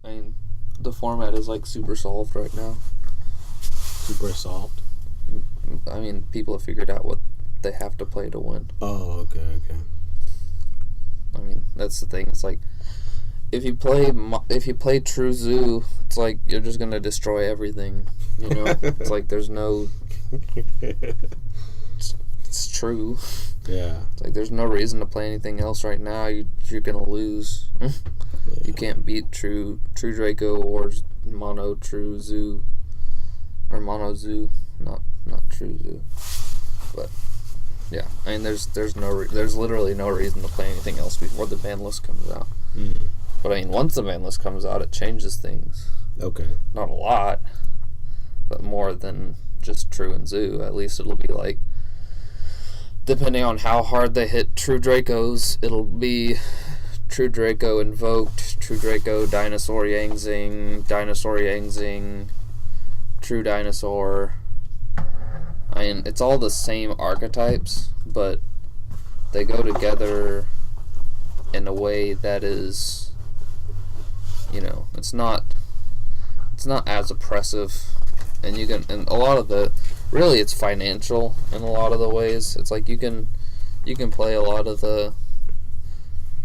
I mean, the format is like super solved right now. Super solved? I mean, people have figured out what they have to play to win. Oh, okay. I mean, that's the thing. It's like, if you play True Zoo, it's like you're just gonna destroy everything. You know, it's like there's no. It's true. Yeah. It's like there's no reason to play anything else right now. You're gonna lose. Yeah. You can't beat True Draco or Mono True Zoo or Mono Zoo, not True Zoo. But yeah, I mean, there's literally no reason to play anything else before the ban list comes out. Mm. But I mean, once the ban list comes out, it changes things. Okay. Not a lot, but more than just True and Zoo. At least it'll be like, depending on how hard they hit True Dracos, it'll be True Draco Invoked, True Draco Dinosaur Yangzing, True Dinosaur. I mean, it's all the same archetypes, but they go together in a way that is, you know, it's not as oppressive, and a lot of the, really it's financial in a lot of the ways. It's like you can play a lot of the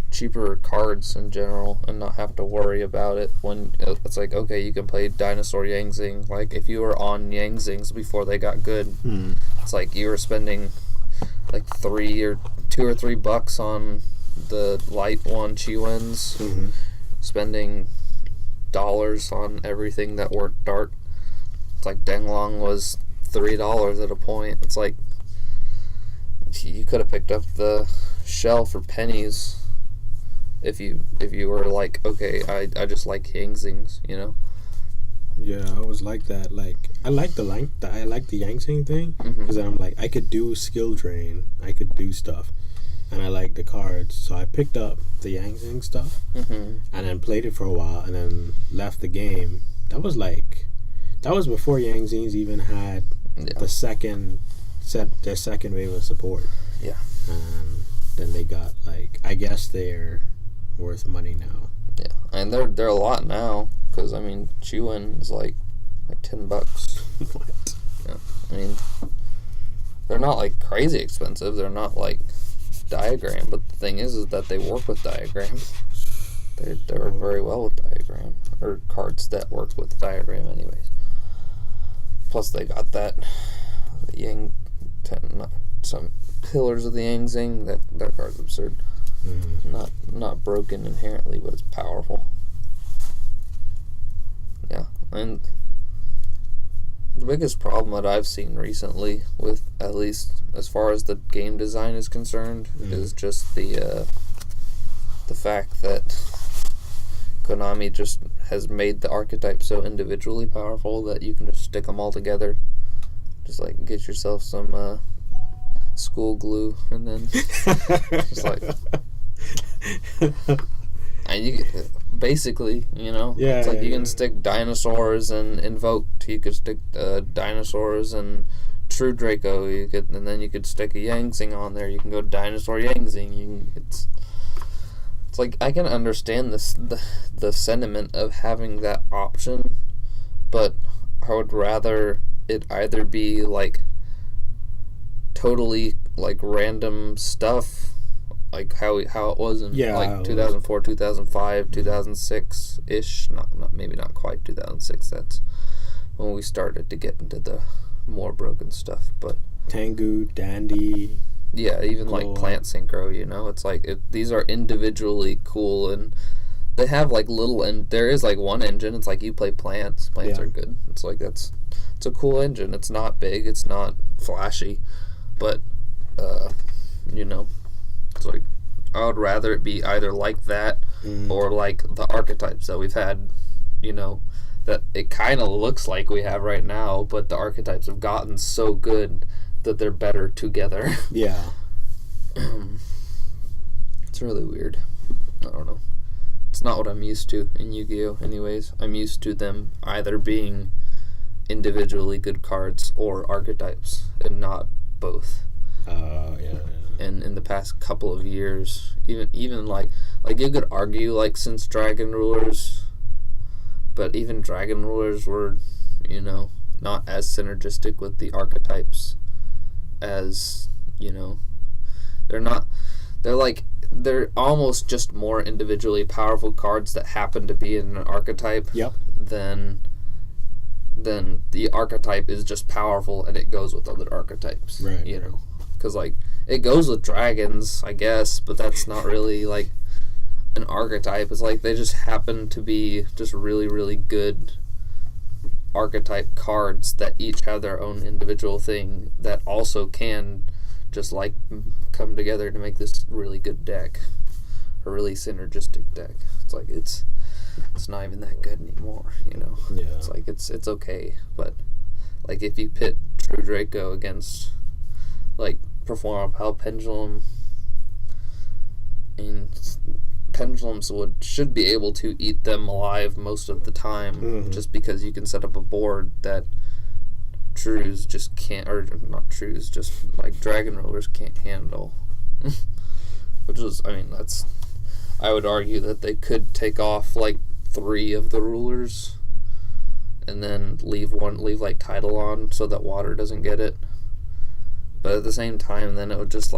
cheaper cards in general and not have to worry about it. When it's like, okay, you can play Dinosaur Yangzing. Like, if you were on Yangzings before they got good, it's like you were spending like $2 or $3 on the light one Chiwens, spending dollars on everything that weren't dark. It's like Denglong was $3 at a point. It's like you could have picked up the shell for pennies if you were like, okay, I just like Yangzings, you know. Yeah, I was like that. Like, I like the Yangzing thing because I'm like, I could do skill drain, I could do stuff, and I like the cards. So I picked up the Yangzing stuff and then played it for a while and then left the game. That was before Yangzings even had their second wave of support. Yeah. And then they got, like, I guess they're worth money now. Yeah, and they're a lot now, because I mean, Chiwen is like $10. What? Yeah, I mean, they're not like crazy expensive. They're not like Diagram, but the thing is that they work with Diagram. They work very well with Diagram, or cards that work with Diagram, anyways. Plus, they got that some Pillars of the Yangzing. That card's absurd. Not broken inherently, but it's powerful. Yeah, and the biggest problem that I've seen recently, with at least as far as the game design is concerned, is just the fact that Konami just has made the archetype so individually powerful that you can just stick them all together. Just like get yourself some school glue and then just like. And you basically, you know, it's like you can stick dinosaurs and Invoked. You could stick dinosaurs and True Draco. And then you could stick a Yangzing on there. You can go Dinosaur Yangzing. It's like, I can understand the sentiment of having that option, but I would rather it either be like totally like random stuff, like how it was in like 2004, 2005, 2006 ish. Not maybe not quite 2006. That's when we started to get into the more broken stuff. But Tengu, Dandy. Yeah, even like Plant Synchro, you know, it's like these are individually cool, and they have like little, and there is like one engine. It's like you play plants. Plants are good. It's like it's a cool engine. It's not big. It's not flashy, but you know. It's like, I would rather it be either like that or like the archetypes that we've had, you know, that it kind of looks like we have right now, but the archetypes have gotten so good that they're better together. Yeah. It's really weird. I don't know. It's not what I'm used to in Yu-Gi-Oh! Anyways. I'm used to them either being individually good cards or archetypes, and not both. Yeah. And in the past couple of years, even like you could argue, like, since Dragon Rulers, But even dragon rulers were, not as synergistic with the archetypes as, they're almost just more individually powerful cards that happen to be in an archetype. Yep. Than the archetype is just powerful and it goes with other archetypes. Right. Because, it goes with dragons, I guess, but that's not really, an archetype. It's they just happen to be just really, really good archetype cards that each have their own individual thing that also can just come together to make this really good deck, a really synergistic deck. It's it's not even that good anymore, Yeah. It's okay, but if you pit True Draco against Perform Pal Pendulum, and pendulums should be able to eat them alive most of the time, just because you can set up a board that Trues just can't, or not Trues, just Dragon Rulers can't handle. Which is, I would argue that they could take off 3 of the rulers and then leave Tidal on so that water doesn't get it. But at the same time, then it would just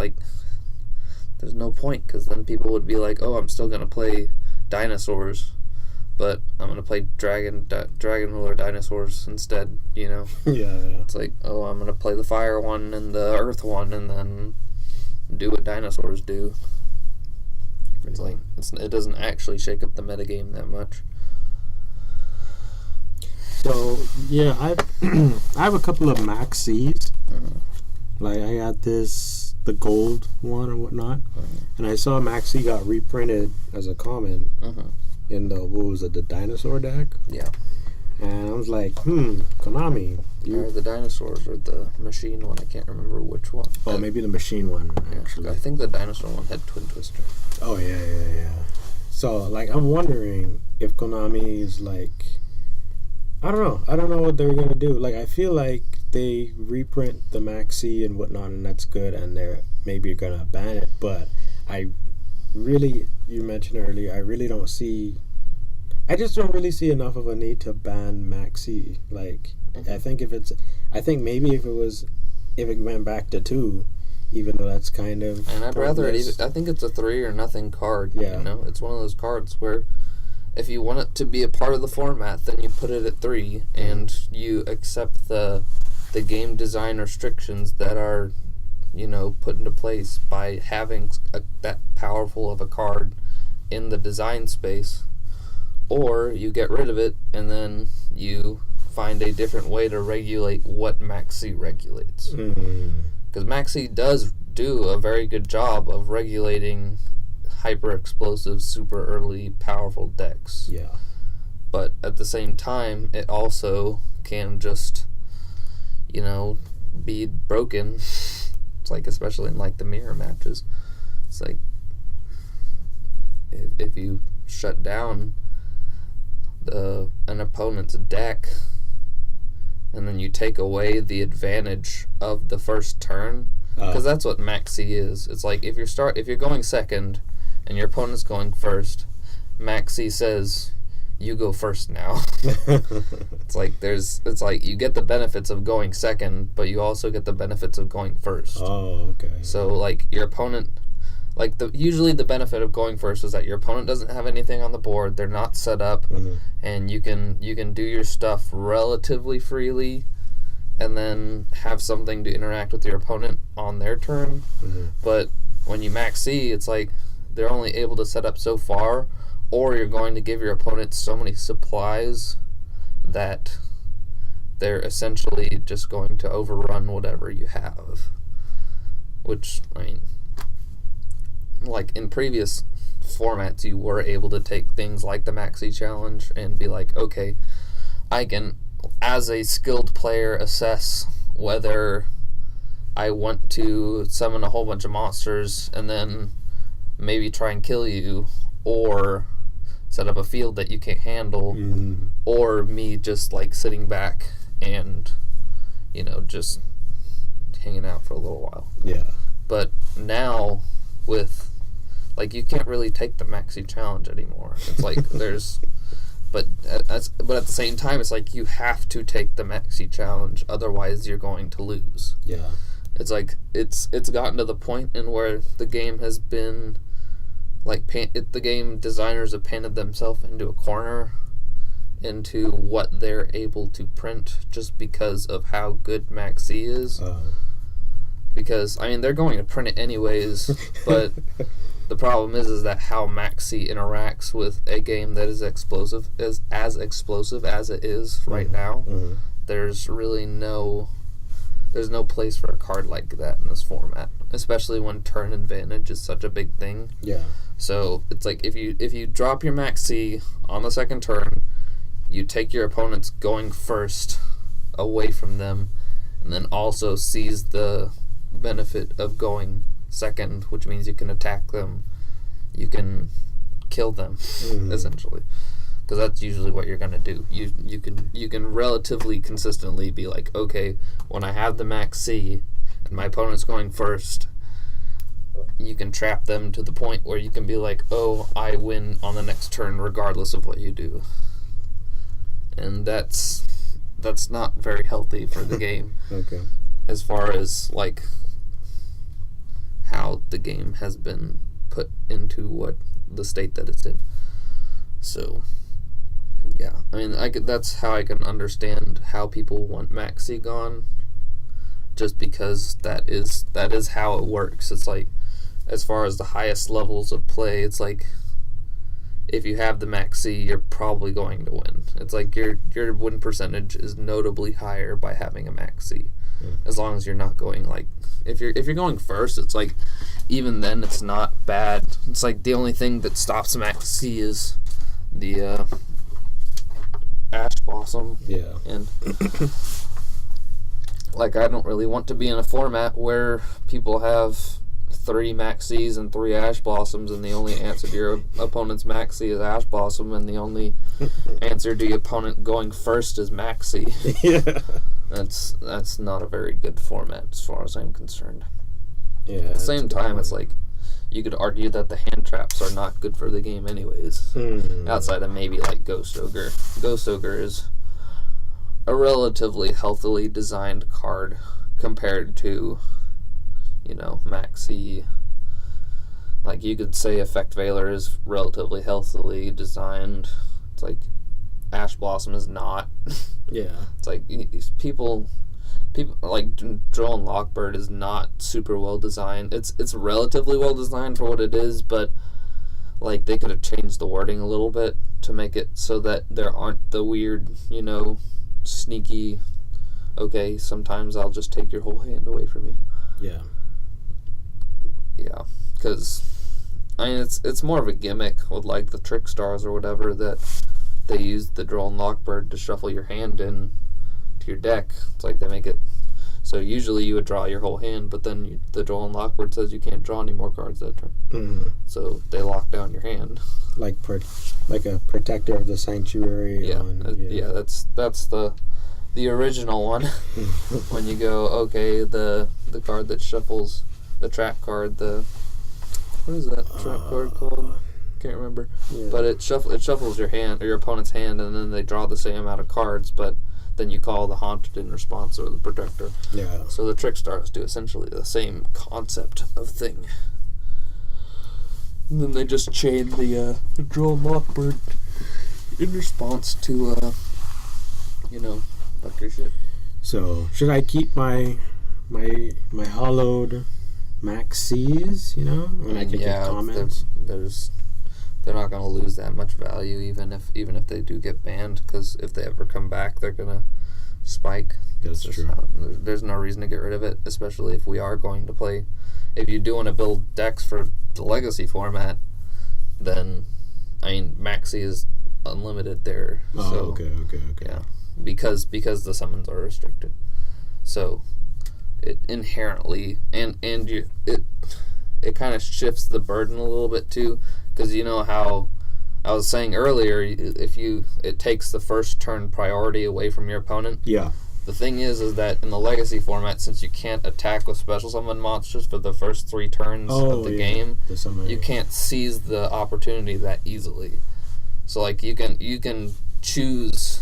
there's no point, because then people would be oh, I'm still gonna play dinosaurs, but I'm gonna play dragon ruler dinosaurs instead. Yeah. It's oh, I'm gonna play the fire one and the earth one, and then do what dinosaurs do. It's it doesn't actually shake up the metagame that much. So yeah, I have a couple of Maxx's. I got the gold one or whatnot, and I saw Maxx got reprinted as a common in the dinosaur deck. Yeah. And I was Konami. Or the dinosaurs or the machine one. I can't remember which one. Oh, maybe the machine one, actually. I think the dinosaur one had Twin Twister. Oh, yeah. So, I'm wondering if Konami is I don't know. I don't know what they're going to do. I feel like they reprint the Maxx and whatnot, and that's good, and they're maybe going to ban it. But you mentioned earlier, I just don't really see enough of a need to ban Maxx. I think maybe if it went back to 2, even though that's kind of... And I'd rather I think it's a 3 or nothing card. Yeah. It's one of those cards where if you want it to be a part of the format, then you put it at 3, and you accept the game design restrictions that are, put into place by having that powerful of a card in the design space. Or you get rid of it, and then you find a different way to regulate what Maxx regulates. Because Maxx does do a very good job of regulating hyper-explosive, super early, powerful decks. Yeah. But at the same time, it also can just, be broken. It's especially in the mirror matches. It's if you shut down an opponent's deck, and then you take away the advantage of the first turn, because that's what Maxx is. It's if you're going second and your opponent's going first, Maxx says you go first now. It's you get the benefits of going second, but you also get the benefits of going first. Oh, okay. So your opponent, usually the benefit of going first is that your opponent doesn't have anything on the board, they're not set up, and you can do your stuff relatively freely, and then have something to interact with your opponent on their turn. But when you Maxx, it's they're only able to set up so far, or you're going to give your opponent so many supplies that they're essentially just going to overrun whatever you have. Which, in previous formats, you were able to take things like the Maxx challenge and be okay, I can, as a skilled player, assess whether I want to summon a whole bunch of monsters and then maybe try and kill you, or set up a field that you can't handle, or me just sitting back and just hanging out for a little while. Yeah. But now with you can't really take the Maxx challenge anymore. It's there's, but but at the same time, it's like you have to take the Maxi challenge, otherwise you're going to lose. Yeah. It's like it's gotten to the point in where the game has been like the game designers have painted themselves into a corner, into what they're able to print just because of how good Maxi is. Because I mean they're going to print it anyways, but the problem is that how Maxi interacts with a game that is explosive, is as explosive as it is right now. Mm-hmm. There's really no place for a card like that in this format, especially when turn advantage is such a big thing. Yeah. So it's like if you drop your Maxi on the second turn, you take your opponent's going first away from them, and then also seize the benefit of going second, which means you can attack them, you can kill them, essentially, because that's usually what you're gonna do. You can relatively consistently be like, okay, when I have the Maxi and my opponent's going first, you can trap them to the point where you can be like, oh, I win on the next turn regardless of what you do, and that's not very healthy for the game. Okay. As far as like how the game has been put into what the state that it's in. So yeah, I mean that's how I can understand how people want Maxi gone, just because that is how it works. It's like, as far as the highest levels of play, it's like if you have the Maxi, you're probably going to win. It's like your win percentage is notably higher by having a Maxi. As long as you're not going like, if you're going first, it's like even then it's not bad. It's like the only thing that stops Maxi is the Ash Blossom. Yeah. And like I don't really want to be in a format where people have 3 Maxis and 3 Ash Blossoms, and the only answer to your opponent's Maxi is Ash Blossom, and the only answer to your opponent going first is Maxi. Yeah. That's not a very good format as far as I'm concerned. Yeah. At the same time, it's like you could argue that the hand traps are not good for the game anyways. Outside of maybe like Ghost Ogre. Ghost Ogre is a relatively healthily designed card compared to, you know, Maxi. Like you could say Effect Veiler is relatively healthily designed. It's like Ash Blossom is not. Yeah. It's like people like Droll and Lockbird is not super well designed. It's relatively well designed for what it is, but like they could have changed the wording a little bit to make it so that there aren't the weird, you know, sneaky, okay, sometimes I'll just take your whole hand away from you. Yeah. Yeah, because I mean it's more of a gimmick with like the Trick Stars or whatever, that they use the Droll and Lockbird to shuffle your hand in to your deck. It's like they make it so usually you would draw your whole hand, but then the Droll and Lockbird says you can't draw any more cards that turn. So they lock down your hand. Like a protector of the sanctuary. Yeah, that's the original one. When you go, okay, the card that shuffles the trap card, what is that trap card called? Can't remember. Yeah. But it shuffles your hand or your opponent's hand, and then they draw the same amount of cards, but then you call the Haunted in response, or the Protector. Yeah. So the Trick Stars do essentially the same concept of thing. And then they just chain the Droll and Lockbird in response to fuck your shit. So should I keep my hollowed Maxis, when I can get comments? They're not going to lose that much value, even if they do get banned, because if they ever come back, they're going to spike. That's true. There's no reason to get rid of it, especially if we are going to play. If you do want to build decks for the Legacy format, then Maxi is unlimited there. Oh, so, okay. Yeah, because the summons are restricted. So it inherently it kind of shifts the burden a little bit too, because you know how I was saying earlier, it takes the first turn priority away from your opponent. Yeah. The thing is that in the Legacy format, since you can't attack with special summon monsters for the first 3 turns of the game, you can't seize the opportunity that easily. So like you can choose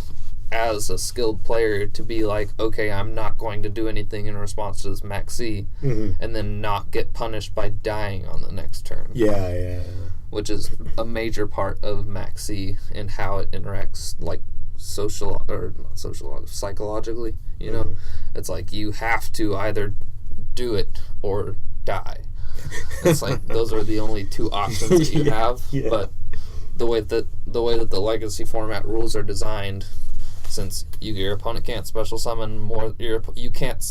as a skilled player to be like, okay, I'm not going to do anything in response to this Maxx, and then not get punished by dying on the next turn. Yeah. Which is a major part of Maxx and how it interacts, like psychologically. You know, it's like you have to either do it or die. It's like those are the only two options that you have. Yeah. But the way that the legacy format rules are designed, since your opponent can't special summon more,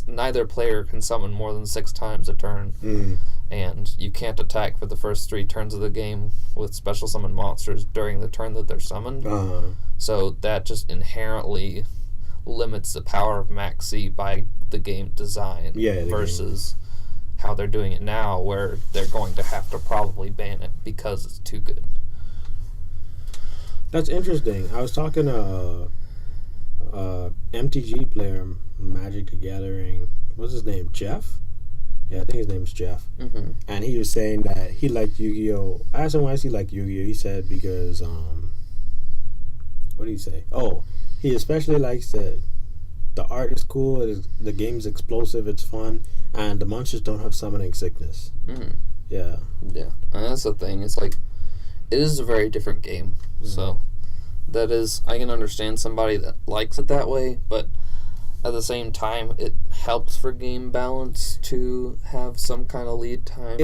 neither player can summon more than 6 times a turn, and you can't attack for the first 3 turns of the game with special summon monsters during the turn that they're summoned. So that just inherently limits the power of Maxx by the game design versus how they're doing it now, where they're going to have to probably ban it because it's too good. That's interesting. I was talking to MTG player, Magic the Gathering. What's his name? Jeff? Yeah, I think his name's Jeff. And he was saying that he liked Yu-Gi-Oh! I asked him why he liked Yu-Gi-Oh! He said because, what did he say? Oh, he especially likes that the art is cool, the game's explosive, it's fun, and the monsters don't have summoning sickness. Yeah. And that's the thing. It's like, it is a very different game. So that is, I can understand somebody that likes it that way, but at the same time, it helps for game balance to have some kind of lead time.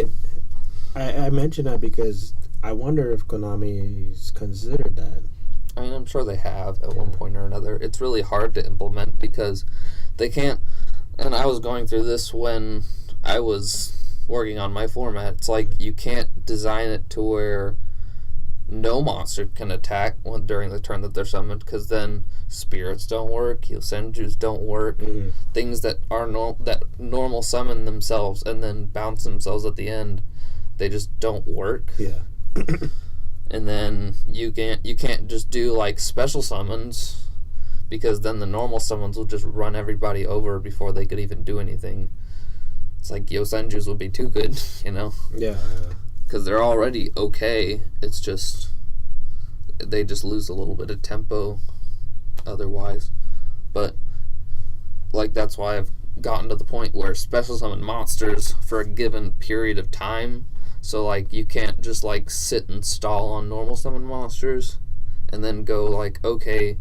I mention that because I wonder if Konami's considered that. I mean, I'm sure they have at one point or another. It's really hard to implement because they can't, and I was going through this when I was working on my format. It's like you can't design it to where no monster can attack during the turn that they're summoned, because then spirits don't work, Yosenjus don't work, things that are normal summon themselves and then bounce themselves at the end, they just don't work. And then you can't just do like special summons, because then the normal summons will just run everybody over before they could even do anything. It's like Yosenjus would be too good, you know? Because they're already okay. It's just they just lose a little bit of tempo otherwise. But like that's why I've gotten to the point where special summon monsters for a given period of time. So like you can't just like sit and stall on normal summon monsters and then go like, okay,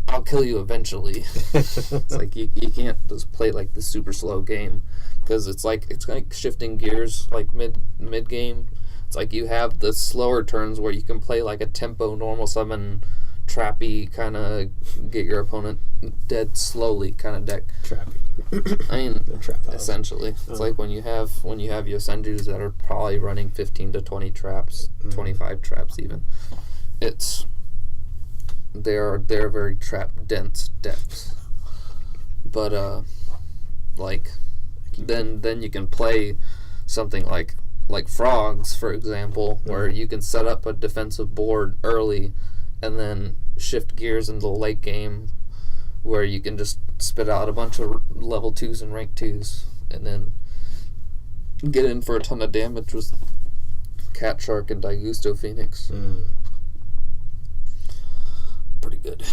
I'll kill you eventually. It's like you can't just play like the super slow game, because it's like shifting gears like mid game. It's like you have the slower turns where you can play like a tempo normal summon trappy kind of get your opponent dead slowly kind of deck. Trappy. I mean, essentially, it's like when you have Yosenjus that are probably running 15 to 20 traps, 25 traps even. They're very trap dense decks, but like then you can play something like frogs, for example, where you can set up a defensive board early and then shift gears into the late game, where you can just spit out a bunch of level 2s and rank 2s and then get in for a ton of damage with Cat Shark and Daigusto Phoenix. Pretty good.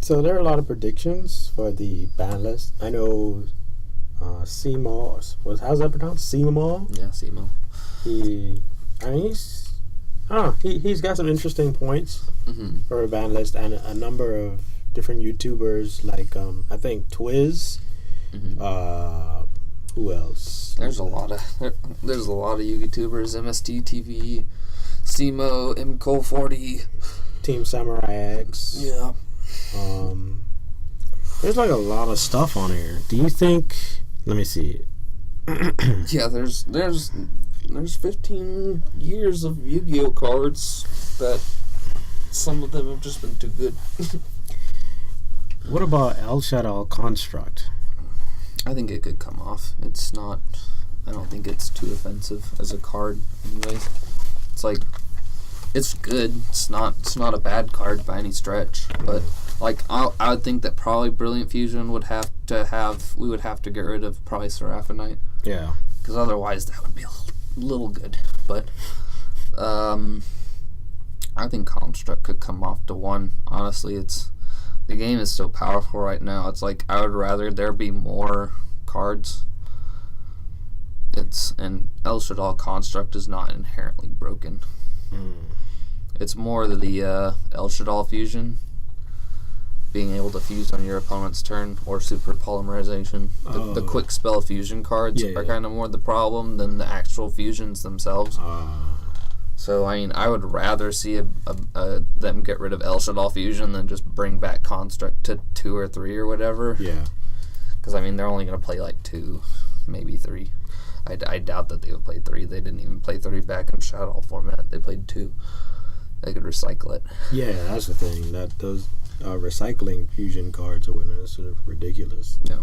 So there are a lot of predictions for the ban list. I know Seymour, how's that pronounced? Seymour? Yeah, Seymour. He's got some interesting points for a ban list, and a number of different YouTubers like I think Twiz. Who else? There's a lot of YouTubers. MST TV, Simo, MCO40, Team Samurai X. Yeah. There's like a lot of stuff on here. Do you think? Let me see. Yeah, there's 15 years of Yu-Gi-Oh cards that some of them have just been too good. What about El Shadow Construct? I think it could come off. It's not. I don't think it's too offensive as a card. Anyways, it's like it's good. It's not a bad card by any stretch. But like I would think that probably Brilliant Fusion would have to get rid of probably Seraphonite. Yeah. because otherwise that would be a little good. But I think Construct could come off to 1. Honestly, the game is so powerful right now. It's like I would rather there be more cards. And El Shaddoll Construct is not inherently broken. It's more the El Shaddoll fusion, being able to fuse on your opponent's turn, or super polymerization. The quick spell fusion cards are kind of more the problem than the actual fusions themselves. So I mean, I would rather see them get rid of El Shaddoll fusion than just bring back Construct to 2 or 3 or whatever. Yeah. Because I mean, they're only going to play like 2, maybe 3. I doubt that they would play 3. They didn't even play 3 back in Shadow format. They played 2. They could recycle it. Yeah, that's the thing. That those recycling fusion cards or whatnot is sort of ridiculous. Yeah,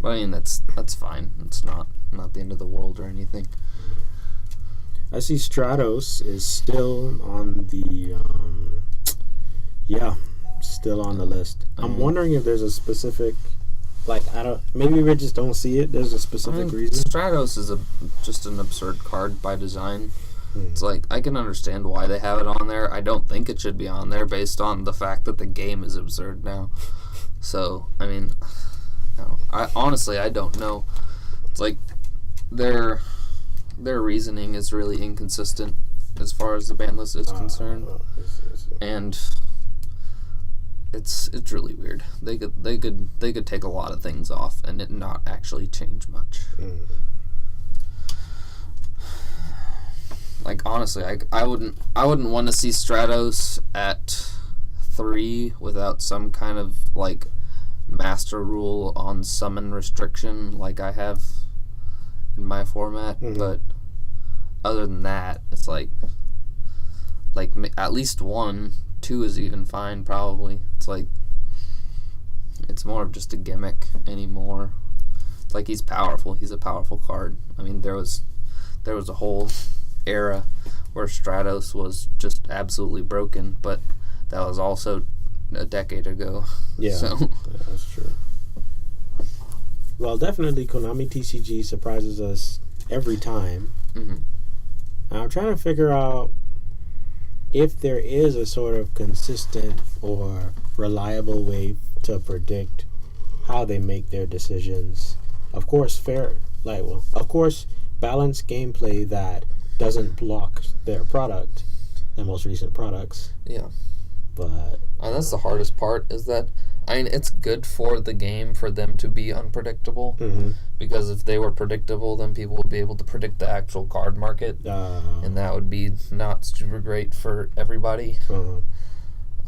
but I mean that's fine. It's not the end of the world or anything. I see Stratos is still on the still on the list. I'm wondering if there's a specific, like, maybe we just don't see it. There's a specific reason. Stratos is just an absurd card by design. It's like, I can understand why they have it on there. I don't think it should be on there based on the fact that the game is absurd now. So, I mean, no, I don't know. It's like their reasoning is really inconsistent as far as the ban list is concerned. And it's really weird. They could take a lot of things off and it not actually change much. Like, honestly, I wouldn't want to see Stratos at 3 without some kind of like master rule on summon restriction like I have in my format. But other than that, it's like at least 1, 2 is even fine probably. It's like it's more of just a gimmick anymore. It's like he's powerful. He's a powerful card. I mean, there was a whole era where Stratos was just absolutely broken, but that was also a decade ago. Yeah, that's true. Well, definitely Konami TCG surprises us every time. I'm trying to figure out if there is a sort of consistent or reliable way to predict how they make their decisions. Of course, balanced gameplay that doesn't block their most recent products. Yeah. But that's the hardest part, is that, I mean, it's good for the game for them to be unpredictable, because if they were predictable, then people would be able to predict the actual card market, and that would be not super great for everybody. That's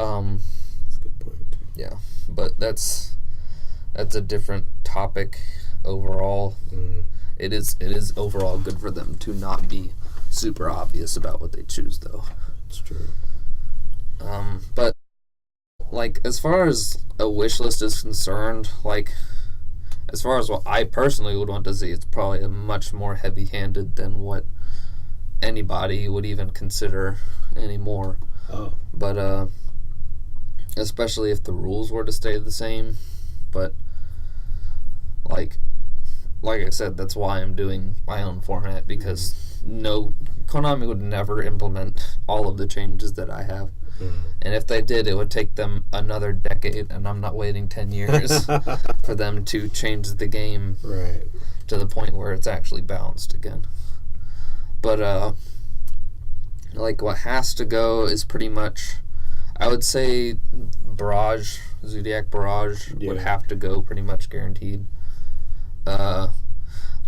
a good point. Yeah, but that's a different topic overall. It is overall good for them to not be super obvious about what they choose, though. It's true. But like, as far as a wish list is concerned, like, as far as what I personally would want to see, it's probably a much more heavy-handed than what anybody would even consider anymore. But especially if the rules were to stay the same. But like I said, that's why I'm doing my own format, because Konami would never implement all of the changes that I have. And if they did, it would take them another decade, and I'm not waiting 10 years for them to change the game to the point where it's actually balanced again. But like, what has to go is pretty much, I would say Barrage, Zodiac Barrage would have to go pretty much guaranteed. A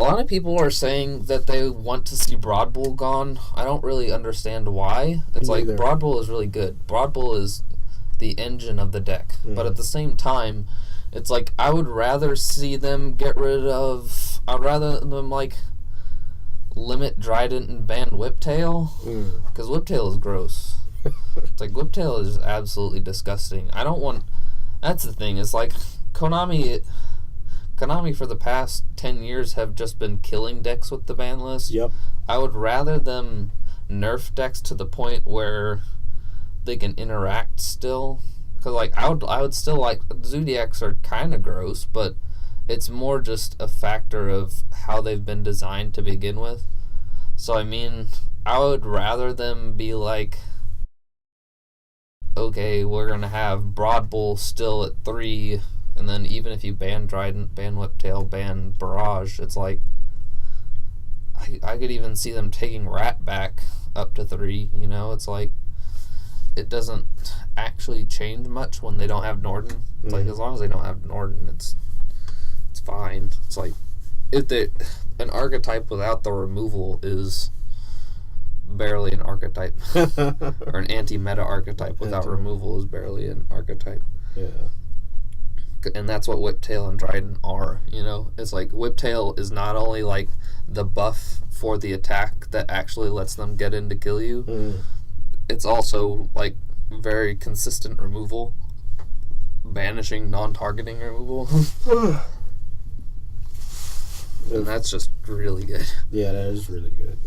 lot of people are saying that they want to see Broad Bull gone. I don't really understand why. It's like, Broad Bull is really good. Broad Bull is the engine of the deck. But at the same time, it's like, I would rather see them get rid of... I'd rather them, like, limit Trident and ban Whiptail. Because Whiptail is gross. It's like, Whiptail is absolutely disgusting. I don't want... That's the thing. It's like, Konami for the past 10 years have just been killing decks with the ban list. Yep. I would rather them nerf decks to the point where they can interact still. Because, like, I would still like... Zodiacs are kind of gross, but it's more just a factor of how they've been designed to begin with. So, I mean, I would rather them be like, okay, we're going to have Broad Bull still at 3, and then even if you ban Trident, ban Whiptail, ban Barrage, it's like, I could even see them taking Rat back up to 3, you know? It's like, it doesn't actually change much when they don't have Norden. It's like, as long as they don't have Norden, it's fine. It's like, an archetype without the removal is barely an archetype. Or an anti-meta archetype without removal is barely an archetype. Yeah. And that's what Whiptail and Trident are, you know? It's like, Whiptail is not only like the buff for the attack that actually lets them get in to kill you, it's also like very consistent removal, banishing, non-targeting removal. And that's just really good. Yeah, that is really good.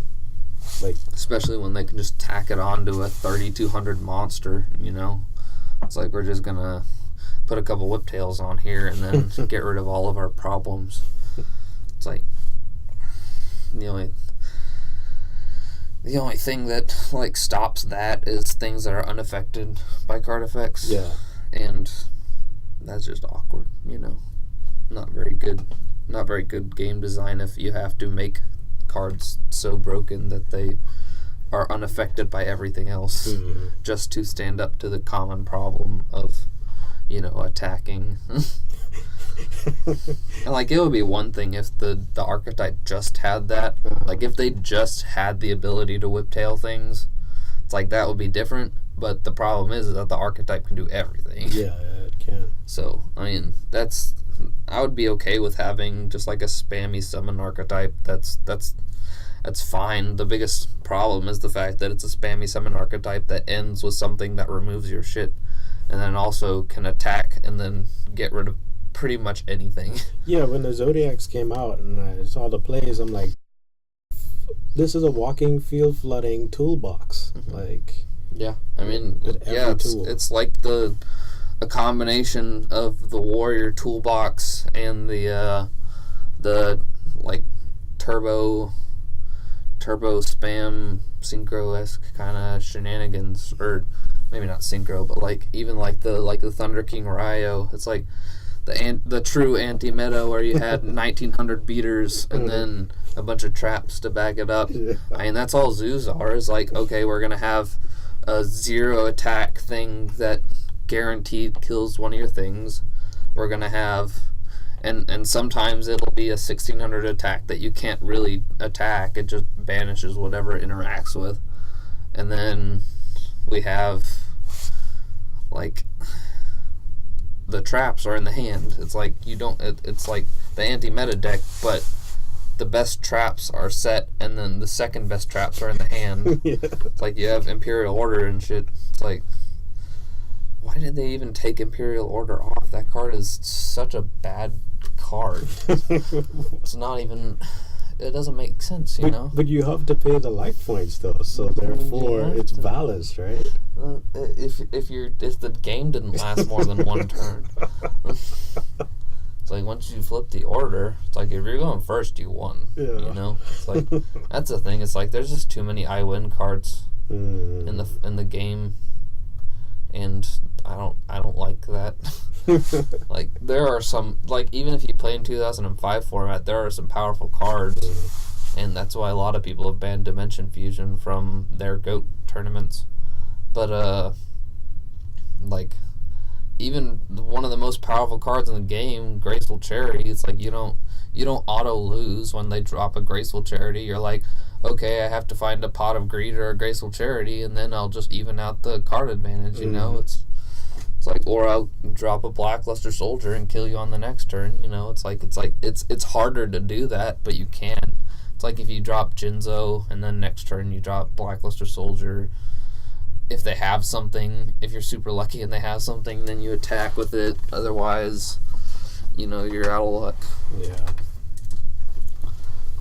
Like, especially when they can just tack it onto a 3200 monster, you know? It's like, we're just gonna put a couple Whiptails on here and then get rid of all of our problems. It's like, the only thing that like stops that is things that are unaffected by card effects. Yeah. And that's just awkward, you know. Not very good game design if you have to make cards so broken that they are unaffected by everything else, just to stand up to the common problem of, you know, attacking. And like, it would be one thing if the archetype just had that. Like, if they just had the ability to Whiptail things, it's like, that would be different. But the problem is that the archetype can do everything. Yeah, it can. So, I mean, I would be okay with having just like a spammy summon archetype. That's fine. The biggest problem is the fact that it's a spammy summon archetype that ends with something that removes your shit, and then also can attack and then get rid of pretty much anything. Yeah, when the Zodiacs came out and I saw the plays, I'm like, this is a walking field flooding toolbox. Like, yeah, I mean, it's like a combination of the Warrior toolbox and the like turbo spam synchro-esque kind of shenanigans, or maybe not synchro, but like even like the Thunder King Ryo. It's like the true anti-meta where you had 1900 beaters and then a bunch of traps to back it up. Yeah. I mean, that's all zoos are. Is like, okay, we're gonna have a 0 attack thing that guaranteed kills one of your things. We're gonna have, and sometimes it'll be a 1600 attack that you can't really attack. It just banishes whatever it interacts with. And then we have like the traps are in the hand. It's like it's like the anti-meta deck, but the best traps are set, and then the second best traps are in the hand. Yeah. It's like you have Imperial Order and shit. It's like, why did they even take Imperial Order off? That card is such a bad card. It's not even... It doesn't make sense, you know? But you have to pay the life points, though, so therefore it's balanced, right? If the game didn't last more than one turn. It's like, once you flip the order, it's like, if you're going first, you won. Yeah. You know? It's like, that's the thing. It's like, there's just too many I win cards in the game, and I don't like that. Like, there are some, like, even if you play in 2005 format, there are some powerful cards, and that's why a lot of people have banned Dimension Fusion from their GOAT tournaments. But like, even one of the most powerful cards in the game, Graceful Charity, it's like, you don't auto lose when they drop a Graceful Charity. You're like, okay, I have to find a Pot of Greed or a Graceful Charity, and then I'll just even out the card advantage, you know? It's like, or I'll drop a Blackluster Soldier and kill you on the next turn, you know? It's harder to do that, but you can. It's like if you drop Jinzo and then next turn you drop Blackluster Soldier. If they have something, if you're super lucky and they have something, then you attack with it. Otherwise, you know, you're out of luck. Yeah.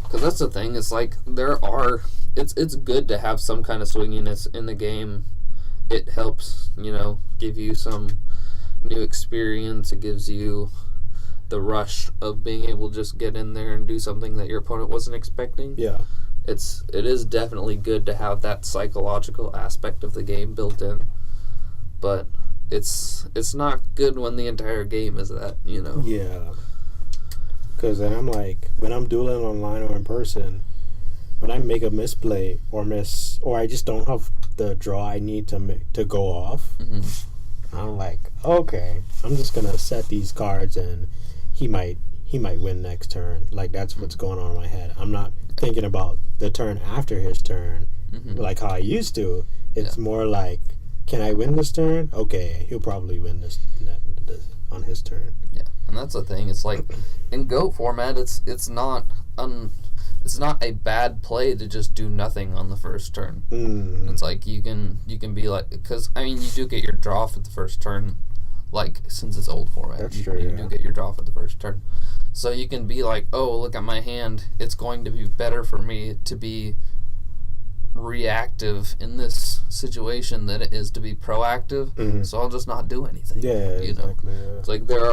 Because that's the thing. It's like, it's good to have some kind of swinginess in the game. It helps, you know, give you some new experience. It gives you the rush of being able to just get in there and do something that your opponent wasn't expecting. Yeah. It is definitely good to have that psychological aspect of the game built in, but it's not good when the entire game is that, you know. Yeah. Because then I'm like, when I'm dueling online or in person, when I make a misplay or I just don't have the draw I need to go off, I'm like, okay, I'm just gonna set these cards and he might win next turn. Like, that's what's going on in my head. I'm not thinking about the turn after his turn, like how I used to. It's more like, can I win this turn? Okay, he'll probably win this on his turn. Yeah, and that's the thing. It's like in GOAT format, it's not a bad play to just do nothing on the first turn. It's like you can be like, because I mean you do get your draw for the first turn, like since it's old format. That's you true. You do get your draw for the first turn, so you can be like, oh, look at my hand. It's going to be better for me to be reactive in this situation than it is to be proactive. So I'll just not do anything. Yeah, exactly. Yeah. It's like there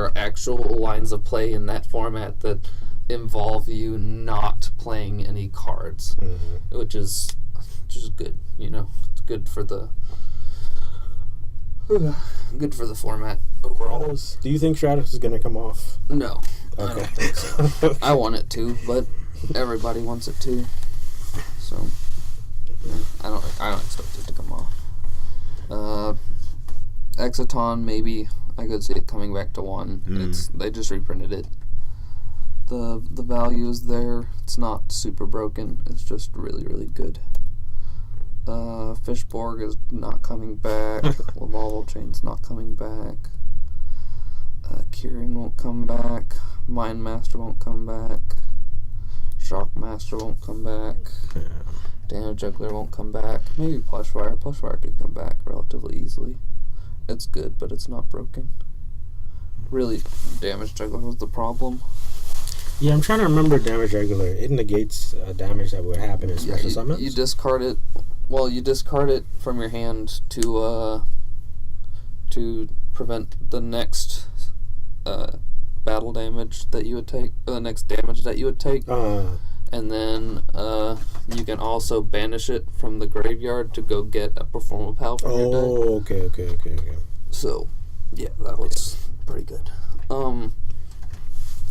are actual lines of play in that format that involve you not playing any cards, which is good. You know, it's good for the format overall. Do you think Stratos is gonna come off? No, Okay. I don't think so. I want it to, but everybody wants it to. So I don't expect it to come off. Exciton, maybe I could see it coming back to 1. They just reprinted it. The value is there. It's not super broken. It's just really, really good. Fishborg is not coming back. Laval Chain's not coming back. Kieran won't come back. Mind Master won't come back. Shock Master won't come back. Dana Juggler won't come back. Maybe Plushfire. Plushfire could come back relatively easily. It's good, but it's not broken. Really, Damage Juggler was the problem. Yeah, I'm trying to remember Damage Juggler. It negates damage that would happen in special summons. You discard it. Well, you discard it from your hand to prevent the next battle damage that you would take. The next damage that you would take. And then you can also banish it from the graveyard to go get a Performa Pal from your deck. Okay. So, yeah, that was pretty good.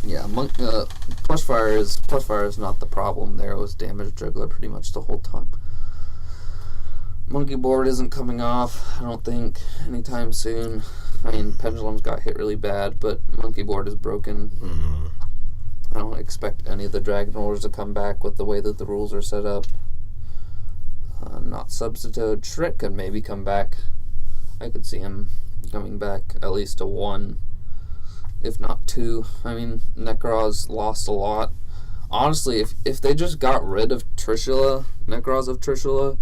Yeah, Plushfire is not the problem there. It was Damage Juggler pretty much the whole time. Monkey Board isn't coming off, I don't think, anytime soon. I mean, Pendulum's got hit really bad, but Monkey Board is broken. I don't expect any of the Dragon Rollers to come back with the way that the rules are set up. Not Substitute. Shriek could maybe come back. I could see him coming back at least to 1, if not 2. I mean, Necroz lost a lot. Honestly, if they just got rid of Trishula, Necroz of Trishula,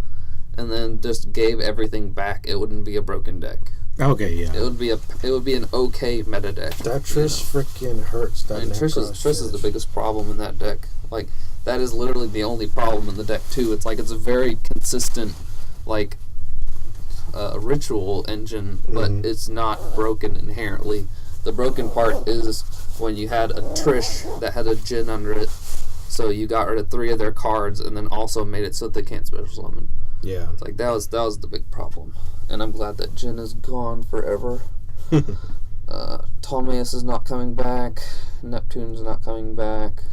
and then just gave everything back, it wouldn't be a broken deck. Okay, yeah. It would be an okay meta deck. That Trish freaking hurts. That Trish is the biggest problem in that deck. Like, that is literally the only problem in the deck too. It's like it's a very consistent, like, ritual engine, but it's not broken inherently. The broken part is when you had a Trish that had a Jin under it, so you got rid of 3 of their cards and then also made it so that they can't special summon. Yeah. It's like that was the big problem. And I'm glad that Jin is gone forever. Ptolemaeus is not coming back. Neptune's not coming back.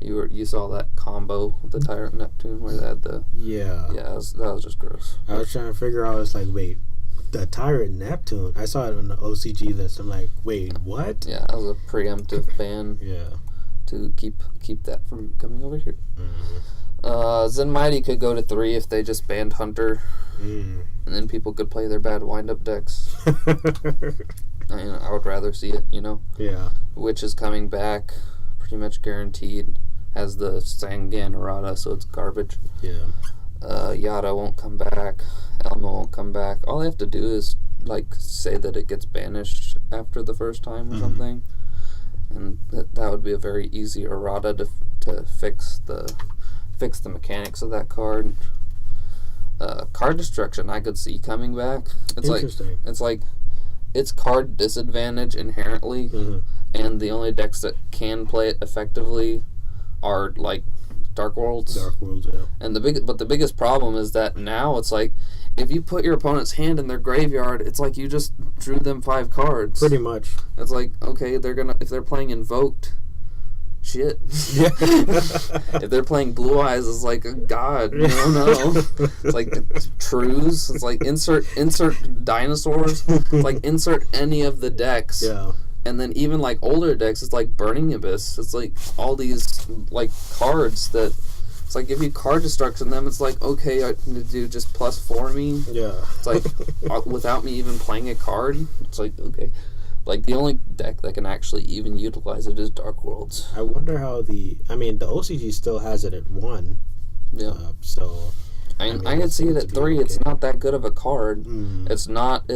You saw that combo with the Tyrant Neptune where they had the... Yeah. Yeah, that was just gross. I was trying to figure out, it's like, wait, the Tyrant Neptune? I saw it on the OCG list. I'm like, wait, what? Yeah, that was a preemptive ban. Yeah. To keep that from coming over here. Zen Mighty could go to 3 if they just banned Hunter. And then people could play their bad wind-up decks. I would rather see it, you know? Yeah. Witch is coming back, pretty much guaranteed. Has the Sangan errata, so it's garbage. Yeah. Yada won't come back. Elma won't come back. All they have to do is, like, say that it gets banished after the first time or something. And that would be a very easy errata to fix the mechanics of that card. Card Destruction I could see coming back. It's Interesting. like it's card disadvantage inherently, and the only decks that can play it effectively are like Dark Worlds. Dark Worlds, yeah. And the biggest problem is that now it's like, if you put your opponent's hand in their graveyard, it's like you just drew them 5 cards. Pretty much. It's like, okay, if they're playing Invoked, shit. Yeah. If they're playing Blue Eyes, it's like, God, no. It's like Trues. It's like insert dinosaurs. It's like insert any of the decks. Yeah. And then even like older decks, it's like Burning Abyss. It's like all these like cards that it's like if you card destruction them, it's like, okay, I can do just +4 me. Yeah. It's like without me even playing a card. It's like, okay. Like, the only deck that can actually even utilize it is Dark Worlds. I wonder how the OCG still has it at 1. Yeah. So I can see it at 3. Okay. It's not that good of a card. It's not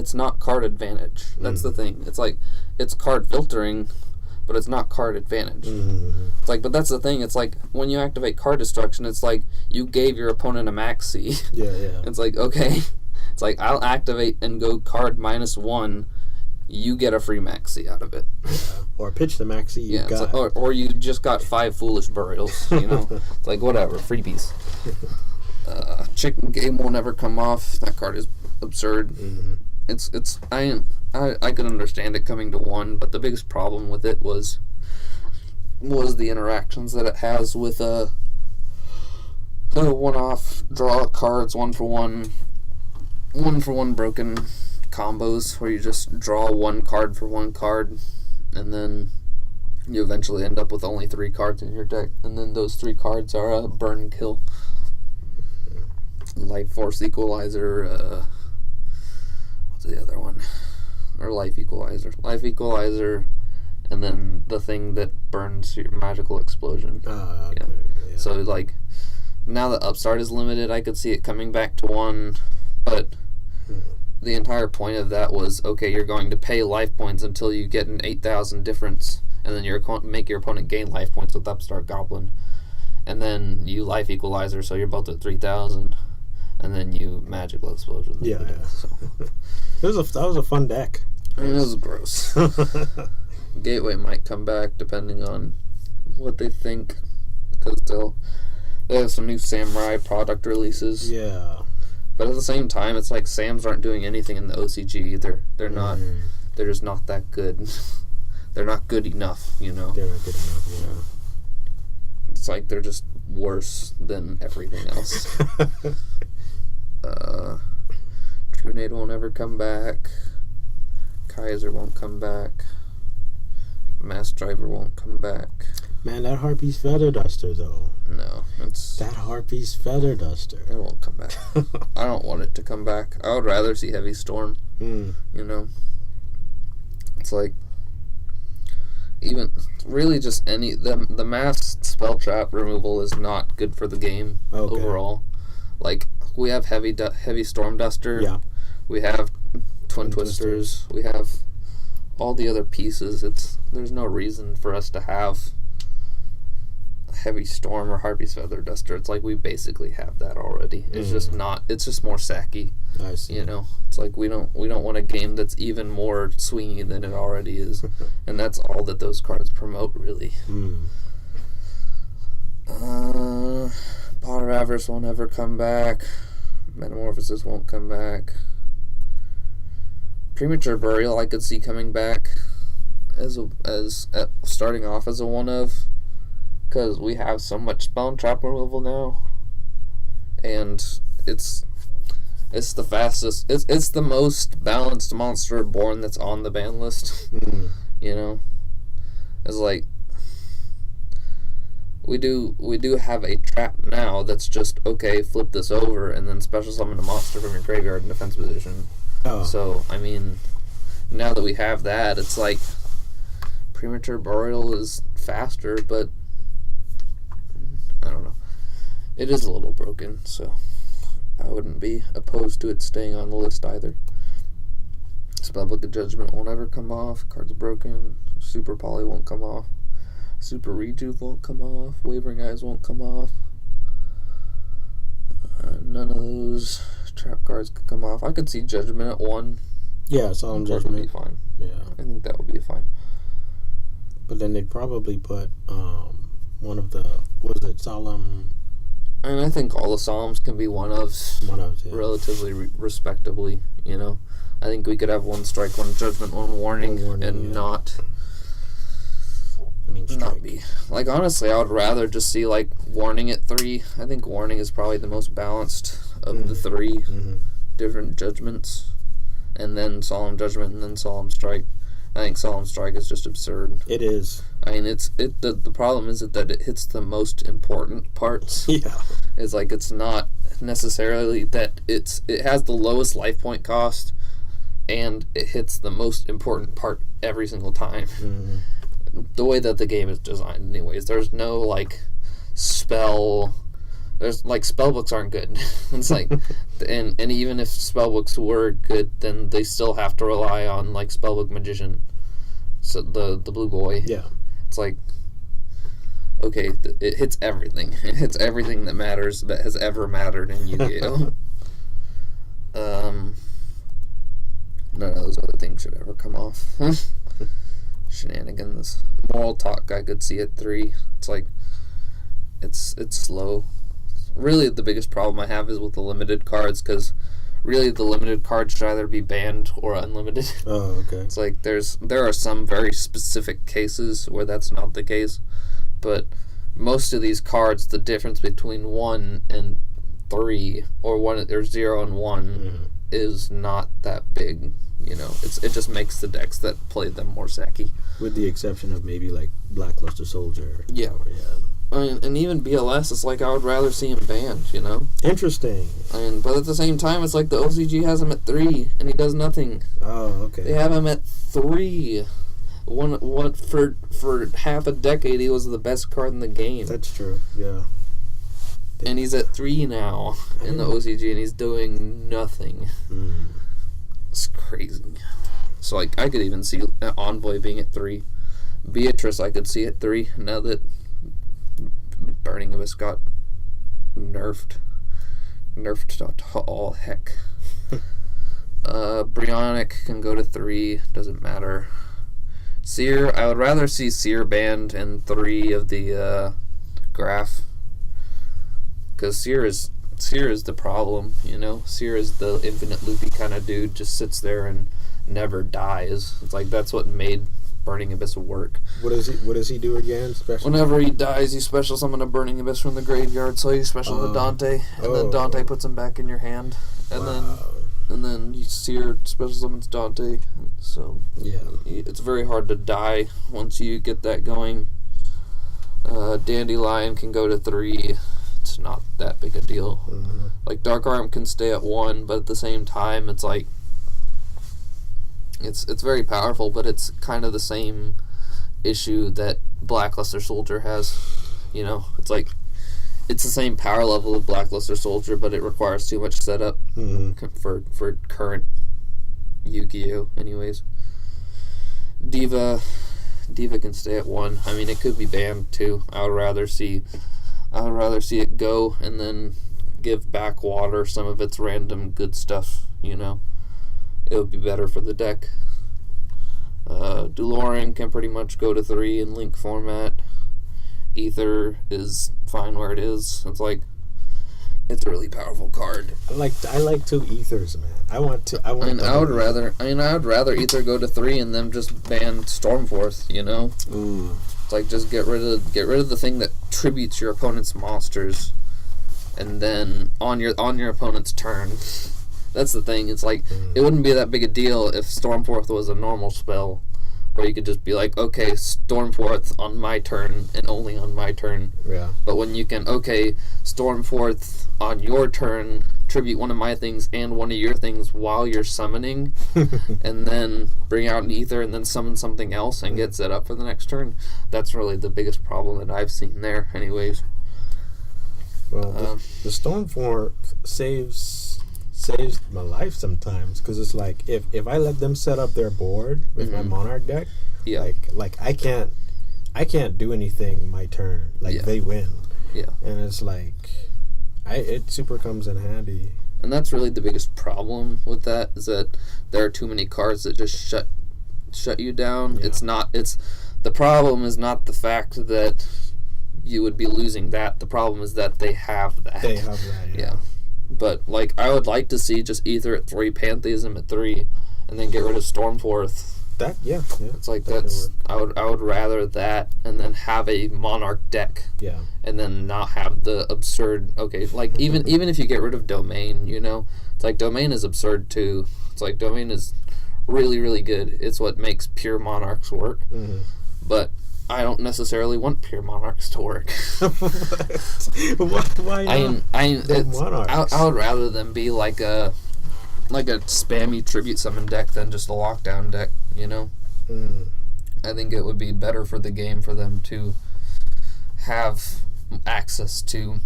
card advantage. That's the thing. It's like, it's card filtering, but it's not card advantage. It's like, but that's the thing. It's like, when you activate card destruction, it's like you gave your opponent a Maxx. Yeah. It's like, okay. It's like, I'll activate and go card -1. You get a free Maxx out of it. Yeah. Or pitch the Maxx you got. Like, or you just got 5 Foolish Burials, It's like, whatever, freebies. Chicken Game will never come off. That card is absurd. I could understand it coming to 1, but the biggest problem with it was the interactions that it has with one-off draw cards, 1-for-1 broken combos where you just draw 1 card for 1 card, and then you eventually end up with only 3 cards in your deck, and then those 3 cards are a burn kill. Life Force Equalizer, what's the other one? Or Life Equalizer. Life Equalizer, and then the thing that burns your Magical Explosion. Okay, yeah. So, like, now that Upstart is limited, I could see it coming back to 1, but the entire point of that was, okay, you're going to pay life points until you get an 8,000 difference, and then make your opponent gain life points with Upstart Goblin. And then you Life Equalizer, so you're both at 3,000. And then you Magical Explosion. Yeah. So. That was a fun deck. I mean, it was gross. Gateway might come back depending on what they think, because they have some new Samurai product releases. Yeah. But at the same time, it's like Sams aren't doing anything in the OCG either. They're not. They're just not that good. They're not good enough, They're not good enough, yeah. It's like they're just worse than everything else. Trunade won't ever come back. Kaiser won't come back. Mass Driver won't come back. Man, that Harpy's Feather Duster, though. No, it's... That Harpy's Feather Duster. It won't come back. I don't want it to come back. I would rather see Heavy Storm. It's like... Even... Really just any... The mass spell trap removal is not good for the game overall. Like, we have Heavy Storm Duster. Yeah. We have Twin Twisters. We have all the other pieces. There's no reason for us to have Heavy Storm or Harpy's Feather Duster. It's like we basically have that already. It's just not. It's just more sacky. I see. It's like we don't want a game that's even more swingy than it already is, and that's all that those cards promote, really. Pot of Avarice won't ever come back. Metamorphosis won't come back. Premature Burial I could see coming back as starting off as a one of, because we have so much spell and trap removal now, and it's the fastest. It's the most balanced monster born that's on the ban list. It's like we do have a trap now that's just, okay, flip this over and then special summon a monster from your graveyard in defense position. So I mean, now that we have that, it's like Premature Burial is faster, but I don't know. It is a little broken, so I wouldn't be opposed to it staying on the list either. Spellbook of Judgment won't ever come off. Cards broken. Super Poly won't come off. Super Rejuve won't come off. Wavering Eyes won't come off. None of those trap cards could come off. I could see Judgment at 1. Yeah, Solemn Port would be Judgment. fine. Yeah. I think that would be fine. But then they'd probably put one of the, what was it, Solemn... And I think all the Solemns can be one-ofs. One-ofs, yeah. Relatively respectably, you know. I think we could have one strike, one judgment, one warning, and yeah. not be. Like, honestly, I would rather just see, like, warning at 3. I think warning is probably the most balanced of the 3 different judgments. And then Solemn Judgment, and then Solemn Strike. I think Solemn Strike is just absurd. It is. I mean, the problem is that it hits the most important parts. Yeah. It's like, it's not necessarily that it has the lowest life point cost, and it hits the most important part every single time. The way that the game is designed, anyways. There's no, like, spell... There's, like, spellbooks aren't good. It's like... and even if spellbooks were good, then they still have to rely on, like, Spellbook Magician. So, the blue boy. Yeah. It's like... Okay, it hits everything. It hits everything that matters, that has ever mattered in Yu-Gi-Oh! None of those other things should ever come off. Shenanigans. Moral Talk I could see at 3. It's like, it's slow. Really, the biggest problem I have is with the limited cards, because really the limited cards should either be banned or unlimited. Oh, okay. It's like, there are some very specific cases where that's not the case, but most of these cards, the difference between 1 and 3, or 0 and 1, is not that big. You know, it just makes the decks that play them more sacky. With the exception of maybe, like, Blackluster Soldier. Yeah. I mean, and even BLS, it's like, I would rather see him banned, you know? Interesting. But at the same time, it's like the OCG has him at 3, and he does nothing. Oh, okay. They have him at 3. For half a decade, he was the best card in the game. That's true, yeah. And he's at 3 now in the OCG, and he's doing nothing. It's crazy. So, like, I could even see Envoy being at 3. Beatrice, I could see at 3, now that Burning Abyss got nerfed to all heck. Brionic can go to 3, doesn't matter. Seer, I would rather see Seer banned in 3 of the graph, because Seer is the problem, you know? Seer is the infinite loopy kind of dude, just sits there and never dies. It's like, that's what made Burning Abyss work. What does he do again? Whenever he dies, you special summon a Burning Abyss from the graveyard, so you special the Dante, and then Dante puts him back in your hand, and then you Seer special summons Dante. So yeah, it's very hard to die once you get that going. Dandelion can go to 3. It's not that big a deal. Like, Dark Arm can stay at 1, but at the same time, it's like, it's very powerful, but it's kind of the same issue that Blackluster Soldier has. You know, it's like, it's the same power level of Blackluster Soldier, but it requires too much setup for current Yu-Gi-Oh! Anyways. Diva can stay at 1. I mean, it could be banned too. I would rather see it go and then give Backwater some of its random good stuff, you know. It would be better for the deck. Dueling can pretty much go to 3 in Link format. Ether is fine where it is. It's like, it's a really powerful card. I like 2 Ethers, man. I would rather Ether go to 3 and then just ban Stormforth, you know? It's like, just get rid of the thing that tributes your opponent's monsters, and then on your opponent's turn. That's the thing. It's like, it wouldn't be that big a deal if Stormforth was a normal spell, where you could just be like, okay, Stormforth on my turn and only on my turn. Yeah. But when you can, okay, Stormforth on your turn, tribute one of my things and one of your things while you're summoning, and then bring out an Ether and then summon something else and get set up for the next turn. That's really the biggest problem that I've seen there, anyways. Well, the Stormforth saves my life sometimes, because it's like, if I let them set up their board with my Monarch deck, like I can't do anything my turn. Like, they win. Yeah. And it's like, it super comes in handy. And that's really the biggest problem with that, is that there are too many cards that just shut you down. Yeah. It's the problem is not the fact that you would be losing that. The problem is that they have that. They have that, yeah. But, like, I would like to see just Ether at 3, Pantheism at 3, and then get rid of Stormforth. That, yeah. It's like, that's... I would rather that, and then have a Monarch deck. Yeah. And then not have the absurd... Okay, like, even if you get rid of Domain, you know? It's like, Domain is absurd, too. It's like, Domain is really, really good. It's what makes pure Monarchs work. Mm-hmm. But... I don't necessarily want pure Monarchs to work. Why not? Monarchs. I would rather them be like a spammy tribute summon deck than just a lockdown deck, you know? Mm. I think it would be better for the game for them to have access to...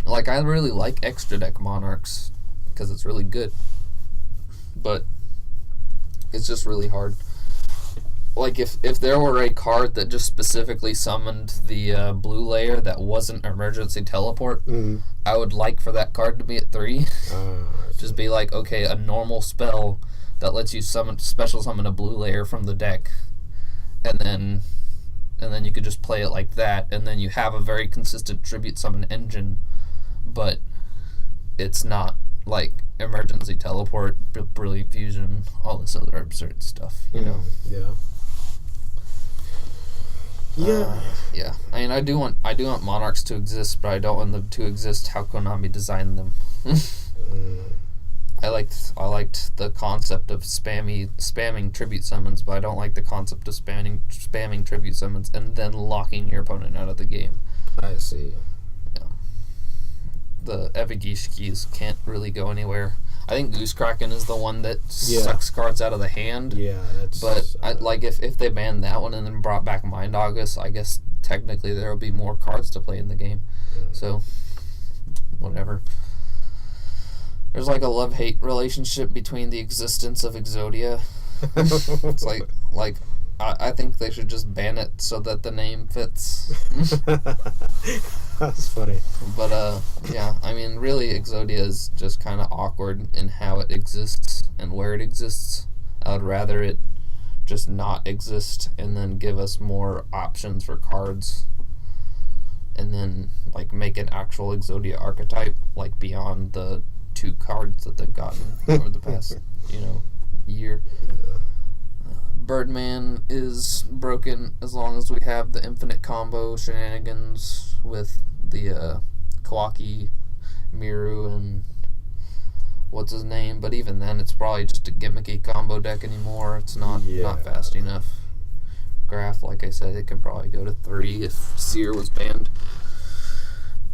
Like, I really like extra deck Monarchs because it's really good. But it's just really hard. Like, if there were a card that just specifically summoned the blue layer that wasn't emergency teleport, I would like for that card to be at 3. Just be like, okay, a normal spell that lets you special summon a blue layer from the deck, and then you could just play it like that, and then you have a very consistent tribute summon engine, but it's not like emergency teleport, brilliant fusion, all this other absurd stuff, you know? Yeah. Yeah. I mean, I do want Monarchs to exist, but I don't want them to exist how Konami designed them. I liked the concept of spamming tribute summons, but I don't like the concept of spamming tribute summons and then locking your opponent out of the game. I see. Yeah. The Evigishkis can't really go anywhere. I think Goose Kraken is the one that sucks cards out of the hand. Yeah, that's... But if they banned that one and then brought back Mind August, I guess technically there would be more cards to play in the game. So, whatever. There's like a love-hate relationship between the existence of Exodia. It's like I think they should just ban it so that the name fits. That's funny. But, yeah, I mean, really, Exodia is just kind of awkward in how it exists and where it exists. I would rather it just not exist and then give us more options for cards. And then, like, make an actual Exodia archetype, like, beyond the 2 cards that they've gotten over the past, year. Birdman is broken as long as we have the infinite combo shenanigans with the Kawaki, Miru, and what's his name. But even then, it's probably just a gimmicky combo deck anymore. It's not fast enough. Graph, like I said, it could probably go to 3 if Seer was banned.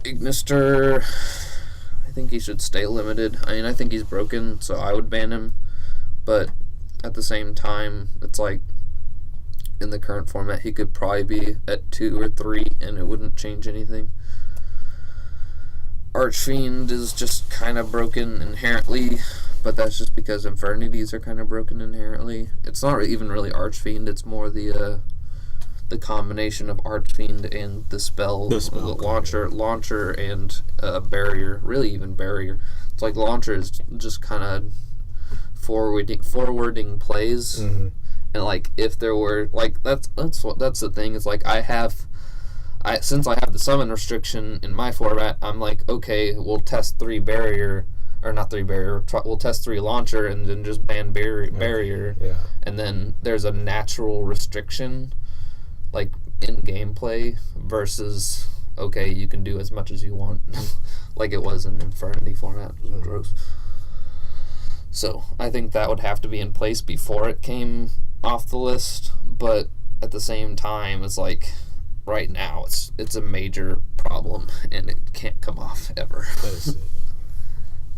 Ignister, I think he should stay limited. I mean, I think he's broken, so I would ban him. But at the same time, it's like, in the current format, he could probably be at 2 or 3, and it wouldn't change anything. Archfiend is just kind of broken inherently, but that's just because Infernities are kind of broken inherently. It's not even really Archfiend, it's more the combination of Archfiend and the spell launcher and barrier, really even barrier. It's like launcher is just kind of forwarding plays, and like if there were like that's the thing. It's like since I have the summon restriction in my format, I'm like, okay, we'll test 3 barrier, or not 3 barrier. We'll test 3 launcher and then just ban barrier, and then there's a natural restriction, like in gameplay versus okay, you can do as much as you want, like it was in Infernity format. It was gross. So I think that would have to be in place before it came off the list, but at the same time, it's like right now it's a major problem and it can't come off ever.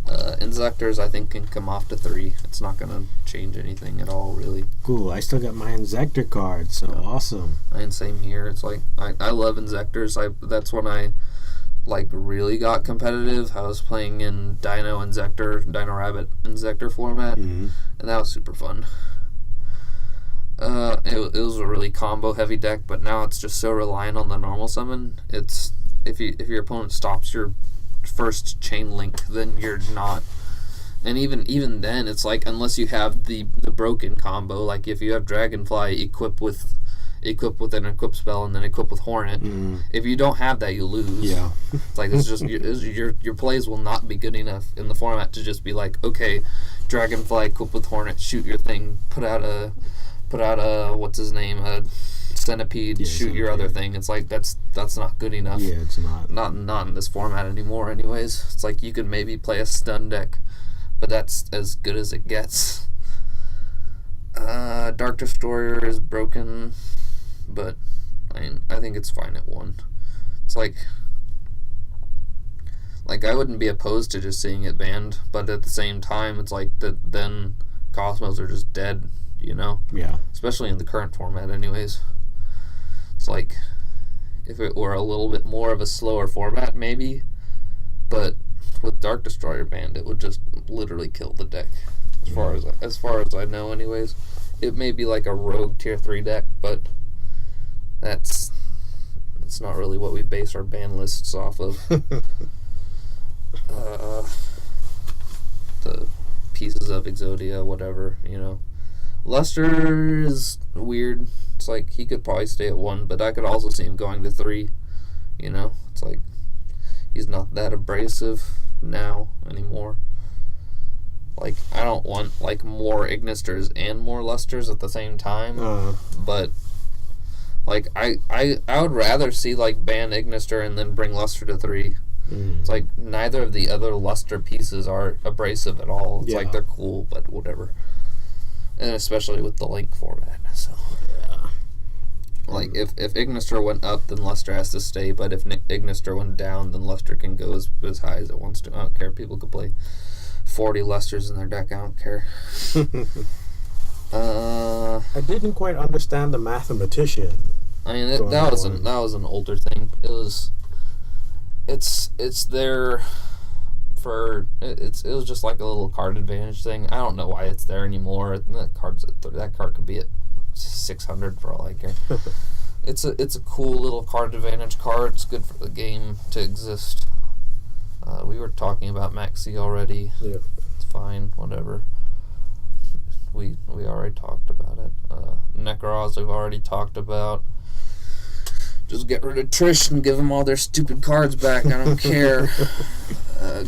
Inzectors, I think, can come off to 3. It's not going to change anything at all, really. Cool. I still got my Inzector card, so awesome. And same here. It's like I love Inzectors. That's when I like really got competitive. I was playing in Dino Rabbit Inzector format, and that was super fun. It was a really combo heavy deck, but now it's just so reliant on the normal summon. It's if your opponent stops your first chain link, then you're not. And even then, it's like, unless you have the broken combo, like if you have Dragonfly equip with an equip spell and then equip with Hornet, if you don't have that, you lose. Yeah. It's like, it's just your plays will not be good enough in the format to just be like, okay, Dragonfly equip with Hornet, shoot your thing, put out a what's his name, a Centipede, shoot Centipede. Your other thing. It's like, that's not good enough. Yeah, it's not. Not in this format anymore anyways. It's like, you could maybe play a stun deck, but that's as good as it gets. Dark Destroyer is broken, but I think it's fine at 1. It's like I wouldn't be opposed to just seeing it banned, but at the same time, it's like that then Cosmos are just dead, you know? Yeah. Especially in the current format anyways. It's like, if it were a little bit more of a slower format, maybe, but with Dark Destroyer banned, it would just literally kill the deck. As far as I know anyways. It may be like a rogue tier 3 deck, but that's not really what we base our ban lists off of. The pieces of Exodia, whatever, you know. Luster is weird. It's like, he could probably stay at 1, but I could also see him going to 3, you know. It's like, he's not that abrasive now anymore. Like, I don't want, like, more Ignisters and more Lusters at the same time, but, like, I would rather see, like, ban Ignister and then bring Luster to 3. It's like, neither of the other Luster pieces are abrasive at all. It's like, they're cool, but whatever. And especially with the Link format, so. Yeah. Like, if Ignister went up, then Luster has to stay, but if Ignister went down, then Luster can go as high as it wants to. I don't care. People could play 40 Lusters in their deck. I don't care. I didn't quite understand the mathematician. I mean, that was an older thing. It's there for it was just like a little card advantage thing. I don't know why it's there anymore. That card could be at 600 for all I care. It's a cool little card advantage card. It's good for the game to exist. We were talking about Maxx already. Yeah. It's fine, whatever. We already talked about it. Necros we've already talked about. Just get rid of Trish and give them all their stupid cards back. I don't care.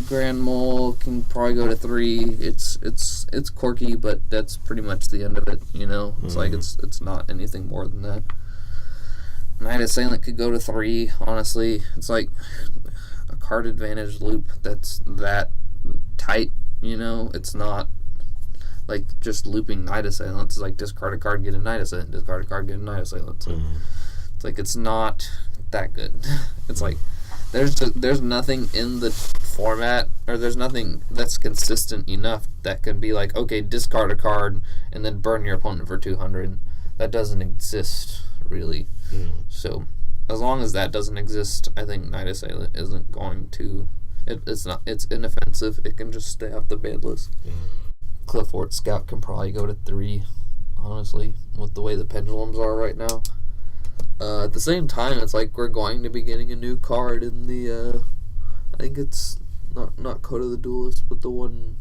Grand Mole can probably go to 3. It's quirky, but that's pretty much the end of it. You know, it's like it's not anything more than that. Night Assailant could go to 3. Honestly, it's like a card advantage loop that's that tight. You know, it's not like just looping Night Assailant. It's like discard a card, get a Night Assailant. Discard a card, get a Night Assailant. So it's like it's not that good. It's like there's nothing in the format, or there's nothing that's consistent enough that can be like, okay, discard a card and then burn your opponent for 200. That doesn't exist really. So as long as that doesn't exist, I think Night Assailant isn't going to. It's inoffensive. It can just stay off the ban list. Clifford Scout can probably go to 3, honestly, with the way the pendulums are right now. At the same time, it's like we're going to be getting a new card in the, I think it's not Code of the Duelist, but the one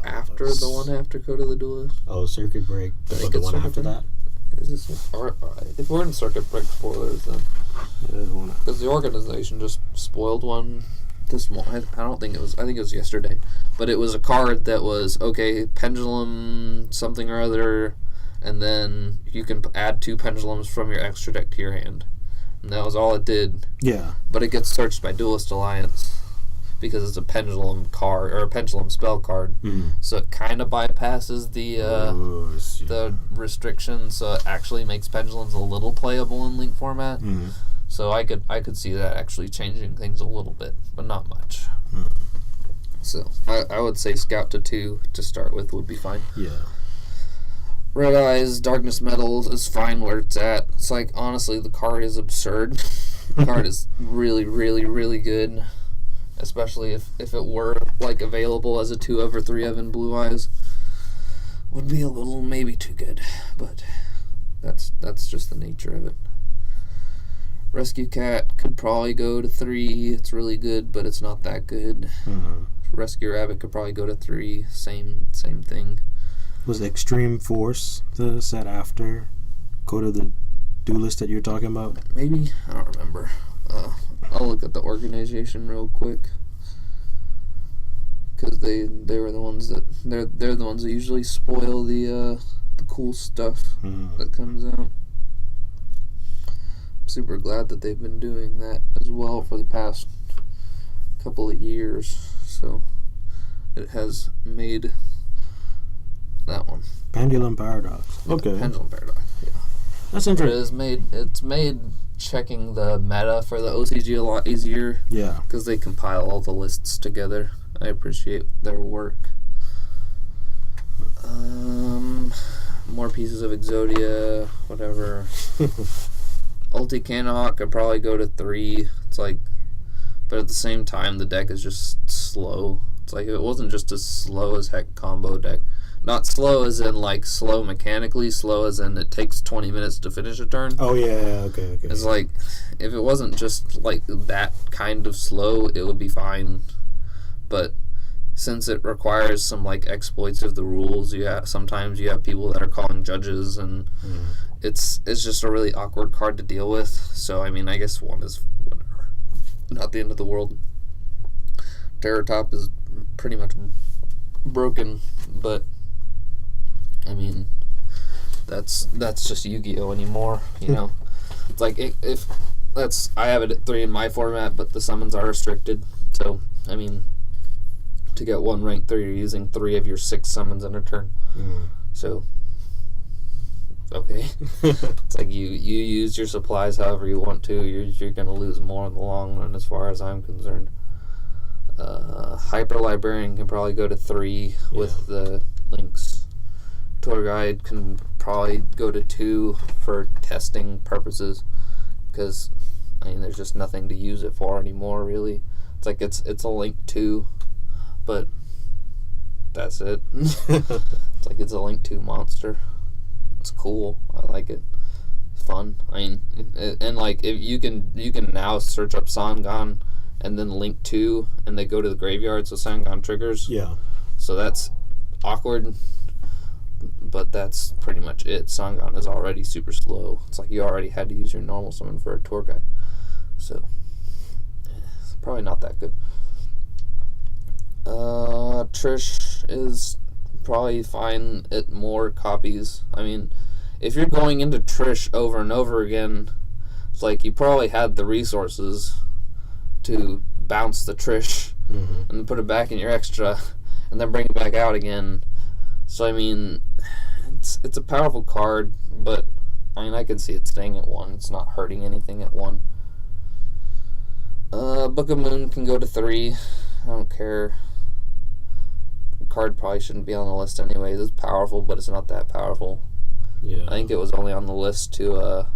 after Code of the Duelist. Oh, Circuit Break. The one after that? Is this, if we're in Circuit Break spoilers, then. Because the organization just spoiled one this morning. I don't think it was. I think it was yesterday. But it was a card that was, okay, Pendulum something or other, and then you can add 2 Pendulums from your extra deck to your hand. And that was all it did. Yeah. But it gets searched by Duelist Alliance because it's a Pendulum card, or a Pendulum spell card. So it kind of bypasses the restrictions, so it actually makes Pendulums a little playable in Link format. So I could see that actually changing things a little bit, but not much. So I would say Scout to 2 to start with would be fine. Yeah. Red Eyes, Darkness Metal is fine where it's at. It's like, honestly, the card is absurd. The card is really, really, really good. Especially if it were like available as a 2 of or 3 of in Blue Eyes. Would be a little maybe too good. But that's just the nature of it. Rescue Cat could probably go to 3. It's really good, but it's not that good. Rescue Rabbit could probably go to 3. Same thing. Was Extreme Force the set after? Go to the Duelist that you're talking about? Maybe? I don't remember. I'll look at the organization real quick. Because they were the ones that... They're the ones that usually spoil the cool stuff that comes out. I'm super glad that they've been doing that as well for the past couple of years. So it has made that one. Pendulum Paradox. Okay. Pendulum Paradox, yeah. That's interesting. It's made checking the meta for the OCG a lot easier. Yeah. Because they compile all the lists together. I appreciate their work. More pieces of Exodia, whatever. Ulti Cannonhawk could probably go to 3. It's like, but at the same time, the deck is just slow. It's like, if it wasn't just a slow as heck combo deck, not slow as in like slow mechanically, slow as in it takes 20 minutes to finish a turn. Oh yeah, okay. It's like, if it wasn't just like that kind of slow, it would be fine. But since it requires some like exploits of the rules, sometimes you have people that are calling judges, and it's just a really awkward card to deal with. So I mean, I guess 1 is whatever, not the end of the world. Terror Top is pretty much broken, but I mean, that's just Yu-Gi-Oh anymore, you know. It's like if that's, I have it at 3 in my format, but the summons are restricted. So I mean, to get 1 rank 3, you're using 3 of your 6 summons in a turn. So, okay. It's like you use your supplies however you want to. You're going to lose more in the long run as far as I'm concerned. Hyper Librarian can probably go to 3 with the links. Tour Guide can probably go to 2 for testing purposes. Because, I mean, there's just nothing to use it for anymore, really. It's like it's a link 2. But that's it. It's like it's a Link 2 monster. It's cool. I like it. It's fun. I mean, and like if you can now search up Sangan and then Link 2, and they go to the graveyard, so Sangan triggers. Yeah. So that's awkward, but that's pretty much it. Sangan is already super slow. It's like you already had to use your normal summon for a tour guide. So it's probably not that good. Trish is probably fine at more copies. I mean, if you're going into Trish over and over again, it's like you probably had the resources to bounce the Trish and put it back in your extra and then bring it back out again. So I mean, it's a powerful card, but I mean, I can see it staying at 1. It's not hurting anything at 1. Book of Moon can go to 3. I don't care. The card probably shouldn't be on the list anyways. It's powerful, but it's not that powerful. Yeah. I think it was only on the list to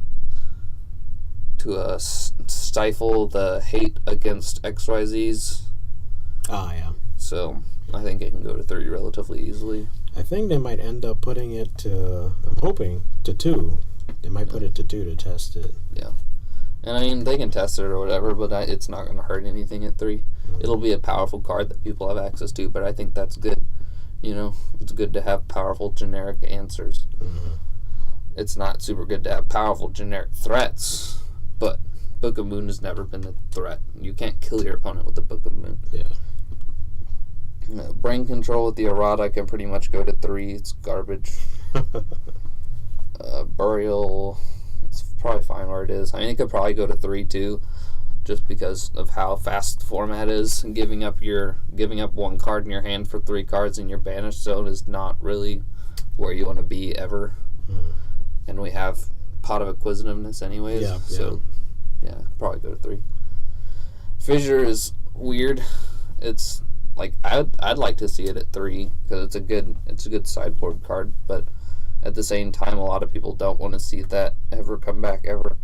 stifle the hate against XYZs. Ah, yeah. So I think it can go to 3 relatively easily. I think they might end up putting it to, I'm hoping, to 2. They might put it to 2 to test it. Yeah. And I mean, they can test it or whatever, but it's not going to hurt anything at 3. It'll be a powerful card that people have access to, but I think that's good. You know, it's good to have powerful generic answers. It's not super good to have powerful generic threats, but Book of Moon has never been a threat. You can't kill your opponent with the Book of Moon. Yeah. Brain Control with the Errata can pretty much go to 3. It's garbage. Burial, it's probably fine where it is. I mean, it could probably go to 3 too, just because of how fast the format is. And giving up 1 card in your hand for 3 cards in your banished zone is not really where you want to be ever. And we have Pot of Acquisitiveness anyways. So yeah, probably go to 3. Fissure is weird. It's like I'd like to see it at 3 because it's a good sideboard card, but at the same time, a lot of people don't want to see that ever come back ever.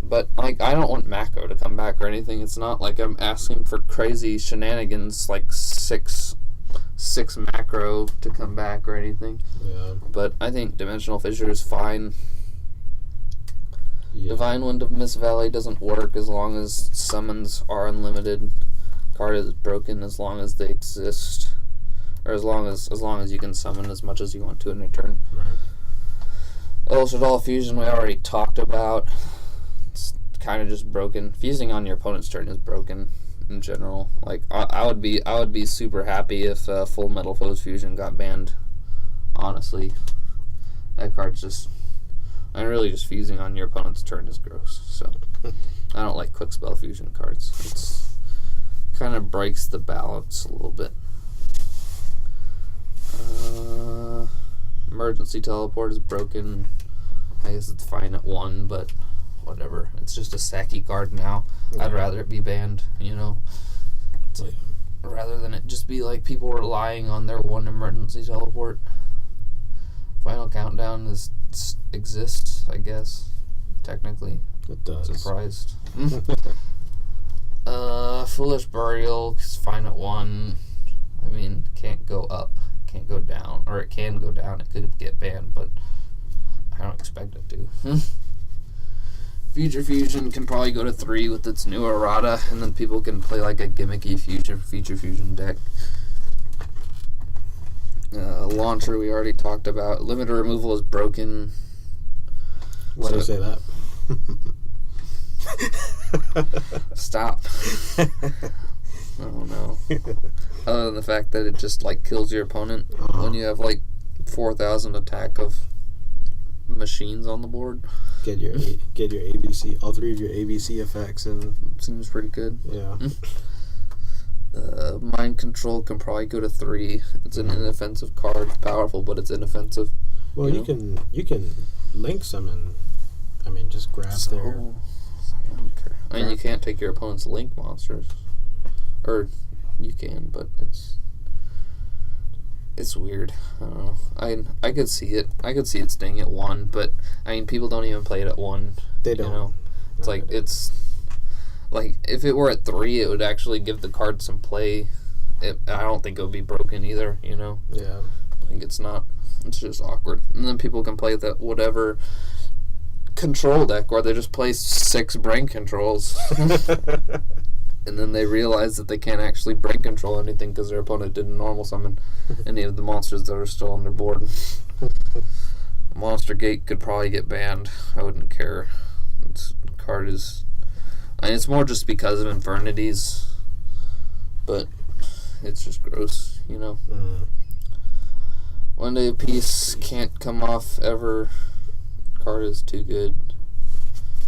But like, I don't want Mako to come back or anything. It's not like I'm asking for crazy shenanigans like six macro to come back or anything. Yeah. But I think Dimensional Fissure is fine. Yeah. Divine Wind of Mist Valley doesn't work as long as summons are unlimited. Card is broken as long as they exist, or as long as you can summon as much as you want to in a turn. Right. El Shaddoll Fusion we already talked about. It's kind of just broken. Fusing on your opponent's turn is broken in general. Like I would be super happy if Full Metal Foes Fusion got banned. Honestly, that card's just. And really, just fusing on your opponent's turn is gross. So, I don't like quick spell fusion cards. It's kind of breaks the balance a little bit. Emergency Teleport is broken. I guess it's fine at 1, but whatever. It's just a sacky card now. Yeah. I'd rather it be banned, you know. It's like, rather than it just be like people relying on their one emergency teleport. Final Countdown exists, I guess. Technically. It does. Surprised. Foolish Burial is fine at 1. I mean, can't go up, can't go down, or it can go down. It could get banned, but I don't expect it to. Future Fusion can probably go to 3 with its new errata, and then people can play like a gimmicky Future Fusion deck. Launcher we already talked about. Limiter removal is broken. Why do you say that? Stop. Oh no. Other than the fact that it just like kills your opponent when you have like 4,000 attack of machines on the board. Get your ABC, all 3 of your ABC effects, and seems pretty good. Yeah. Mind Control can probably go to 3. It's an inoffensive card. It's powerful, but it's inoffensive. Well, you can link summon. I mean, just grab their. I don't care. I mean, you can't take your opponent's link monsters, or you can, but it's weird. I don't know. I could see it. I could see it staying at 1, but I mean, people don't even play it at 1. They don't. You know? It's like it's. Like, if it were at 3, it would actually give the card some play. I don't think it would be broken either, you know? Yeah. Like, it's not. It's just awkward. And then people can play that whatever control deck where they just play 6 brain controls. And then they realize that they can't actually brain control anything because their opponent didn't normal summon any of the monsters that are still on their board. Monster Gate could probably get banned. I wouldn't care. This card is... I mean, it's more just because of Infernities, but it's just gross, you know. One Day of Peace can't come off ever. Card is too good.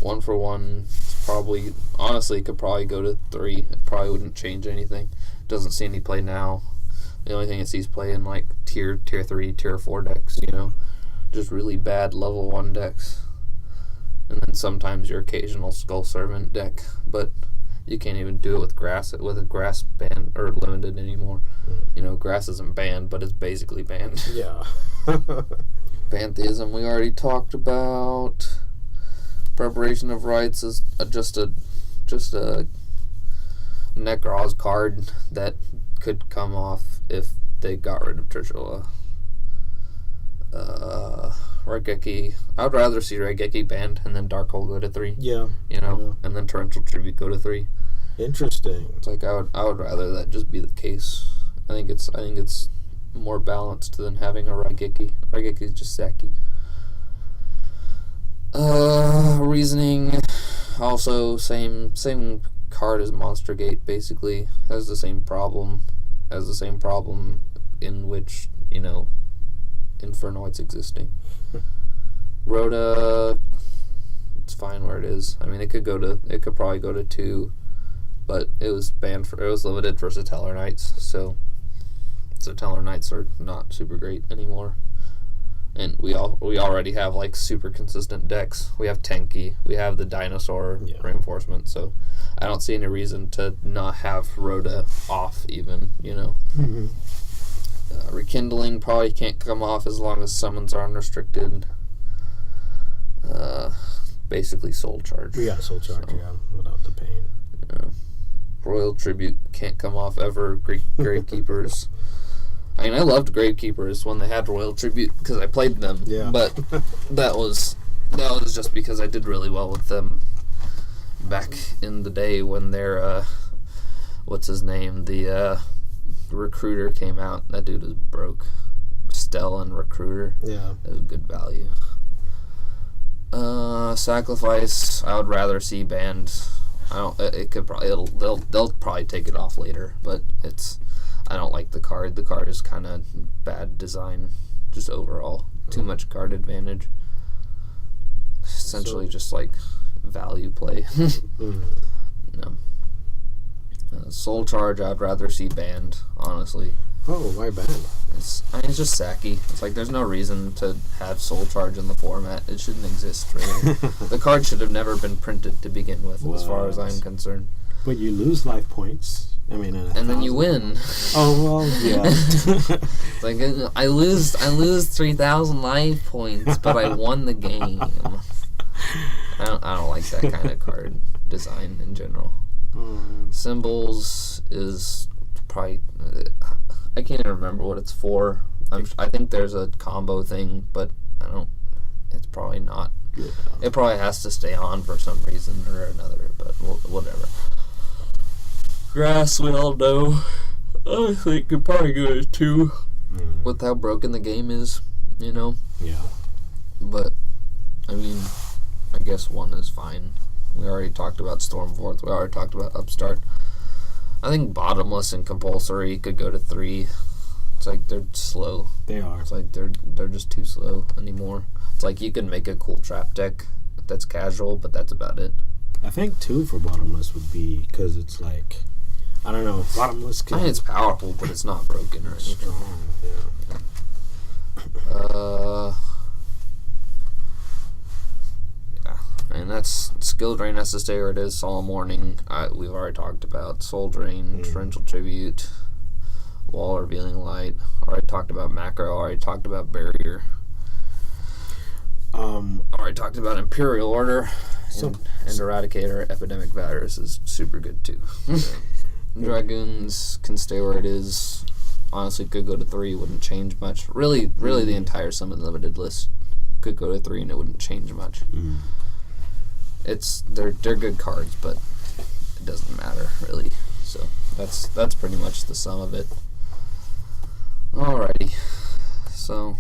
1 for 1. It's probably, honestly, it could probably go to 3. It probably wouldn't change anything. Doesn't see any play now. The only thing it sees play in like tier 3, tier 4 decks, you know, just really bad level 1 decks. And then sometimes your occasional Skull Servant deck, but you can't even do it with a grass banned or limited anymore. You know, grass isn't banned, but it's basically banned. Yeah. Pantheism we already talked about. Preparation of Rites is just a Necroz card that could come off if they got rid of Trishula. Raigeki. I would rather see Raigeki banned and then Dark Hole go to 3. Yeah. You know, and then Torrential Tribute go to 3. Interesting. It's like I would rather that just be the case. I think it's more balanced than having a Raigeki. Raigeki is just sacky. Reasoning, also same card as Monster Gate. Basically has the same problem. In which, you know, Infernoid's existing. Rhoda, it's fine where it is. I mean, it could probably go to 2, but it was limited for Satellar Knights, so Satellar Knights are not super great anymore. And we already have like super consistent decks. We have Tenki, we have the dinosaur reinforcement, so I don't see any reason to not have Rhoda off even, you know. Rekindling probably can't come off as long as summons are unrestricted. Basically Soul Charge. We got Soul Charge, without the pain. Yeah. Royal Tribute can't come off ever. Gravekeepers. I mean, I loved Gravekeepers when they had Royal Tribute because I played them. Yeah. But that was No, it was just because I did really well with them back in the day when their what's his name, the Recruiter came out. That dude was broke. Stell and Recruiter. Yeah. That was good value. Sacrifice, I would rather see banned. I don't. It could probably. They'll probably take it off later, but it's. I don't like the card. The card is kind of bad design, just overall. Too much card advantage. Essentially, just like value play. No. Soul Charge, I'd rather see banned. Honestly. Oh, why banned? It's just sacky. It's like there's no reason to have Soul Charge in the format. It shouldn't exist, really. The card should have never been printed to begin with, as far as I'm concerned. But you lose life points. I mean, and then you win. Oh well, yeah. It's like I lose 3,000 life points, but I won the game. I don't like that kind of card design in general. Symbols is probably. I can't even remember what it's for. I think there's a combo thing, but I don't. It's probably not. Yeah. It probably has to stay on for some reason or another, but whatever. Grass, we all know. I think could probably go to 2 with how broken the game is, you know? Yeah. But, I mean, I guess 1 is fine. We already talked about Stormforth. We already talked about Upstart. I think Bottomless and Compulsory could go to 3. It's like they're slow. They are. It's like they're just too slow anymore. It's like you can make a cool trap deck that's casual, but that's about it. I think 2 for Bottomless would be because it's like, I don't know, Bottomless can... I mean, it's powerful, but it's not broken or anything. Strong, yeah. Yeah. And that's Skill Drain has to stay where it is. Solemn Warning, we've already talked about. Soul Drain, Torrential Tribute, Wall Revealing Light. Already talked about Macro. Already talked about Barrier. Already talked about Imperial Order. And Eradicator, Epidemic Virus is super good too. Dragoons can stay where it is. Honestly, could go to 3, wouldn't change much. Really, the entire Summon Limited list could go to 3 and it wouldn't change much. They're good cards, but it doesn't matter really. So that's pretty much the sum of it. Alrighty, so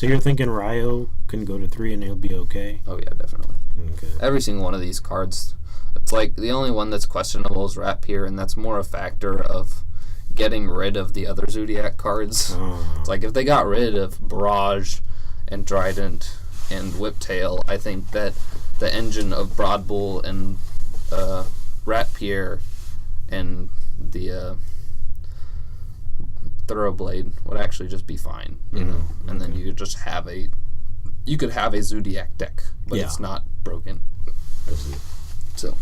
you're thinking Ryo can go to 3 and he'll be okay? Oh yeah, definitely. Okay. Every single one of these cards. It's like the only one that's questionable is Rapier, and that's more a factor of getting rid of the other Zodiac cards. It's like if they got rid of Barrage and Trident and Whiptail, I think that the engine of Broadbull and Rapier and the Thoroughblade would actually just be fine, you know. And then you could just have a Zodiac deck, but it's not broken. I see. So,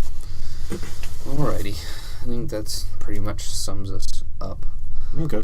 alrighty, I think that's pretty much sums us up. Okay.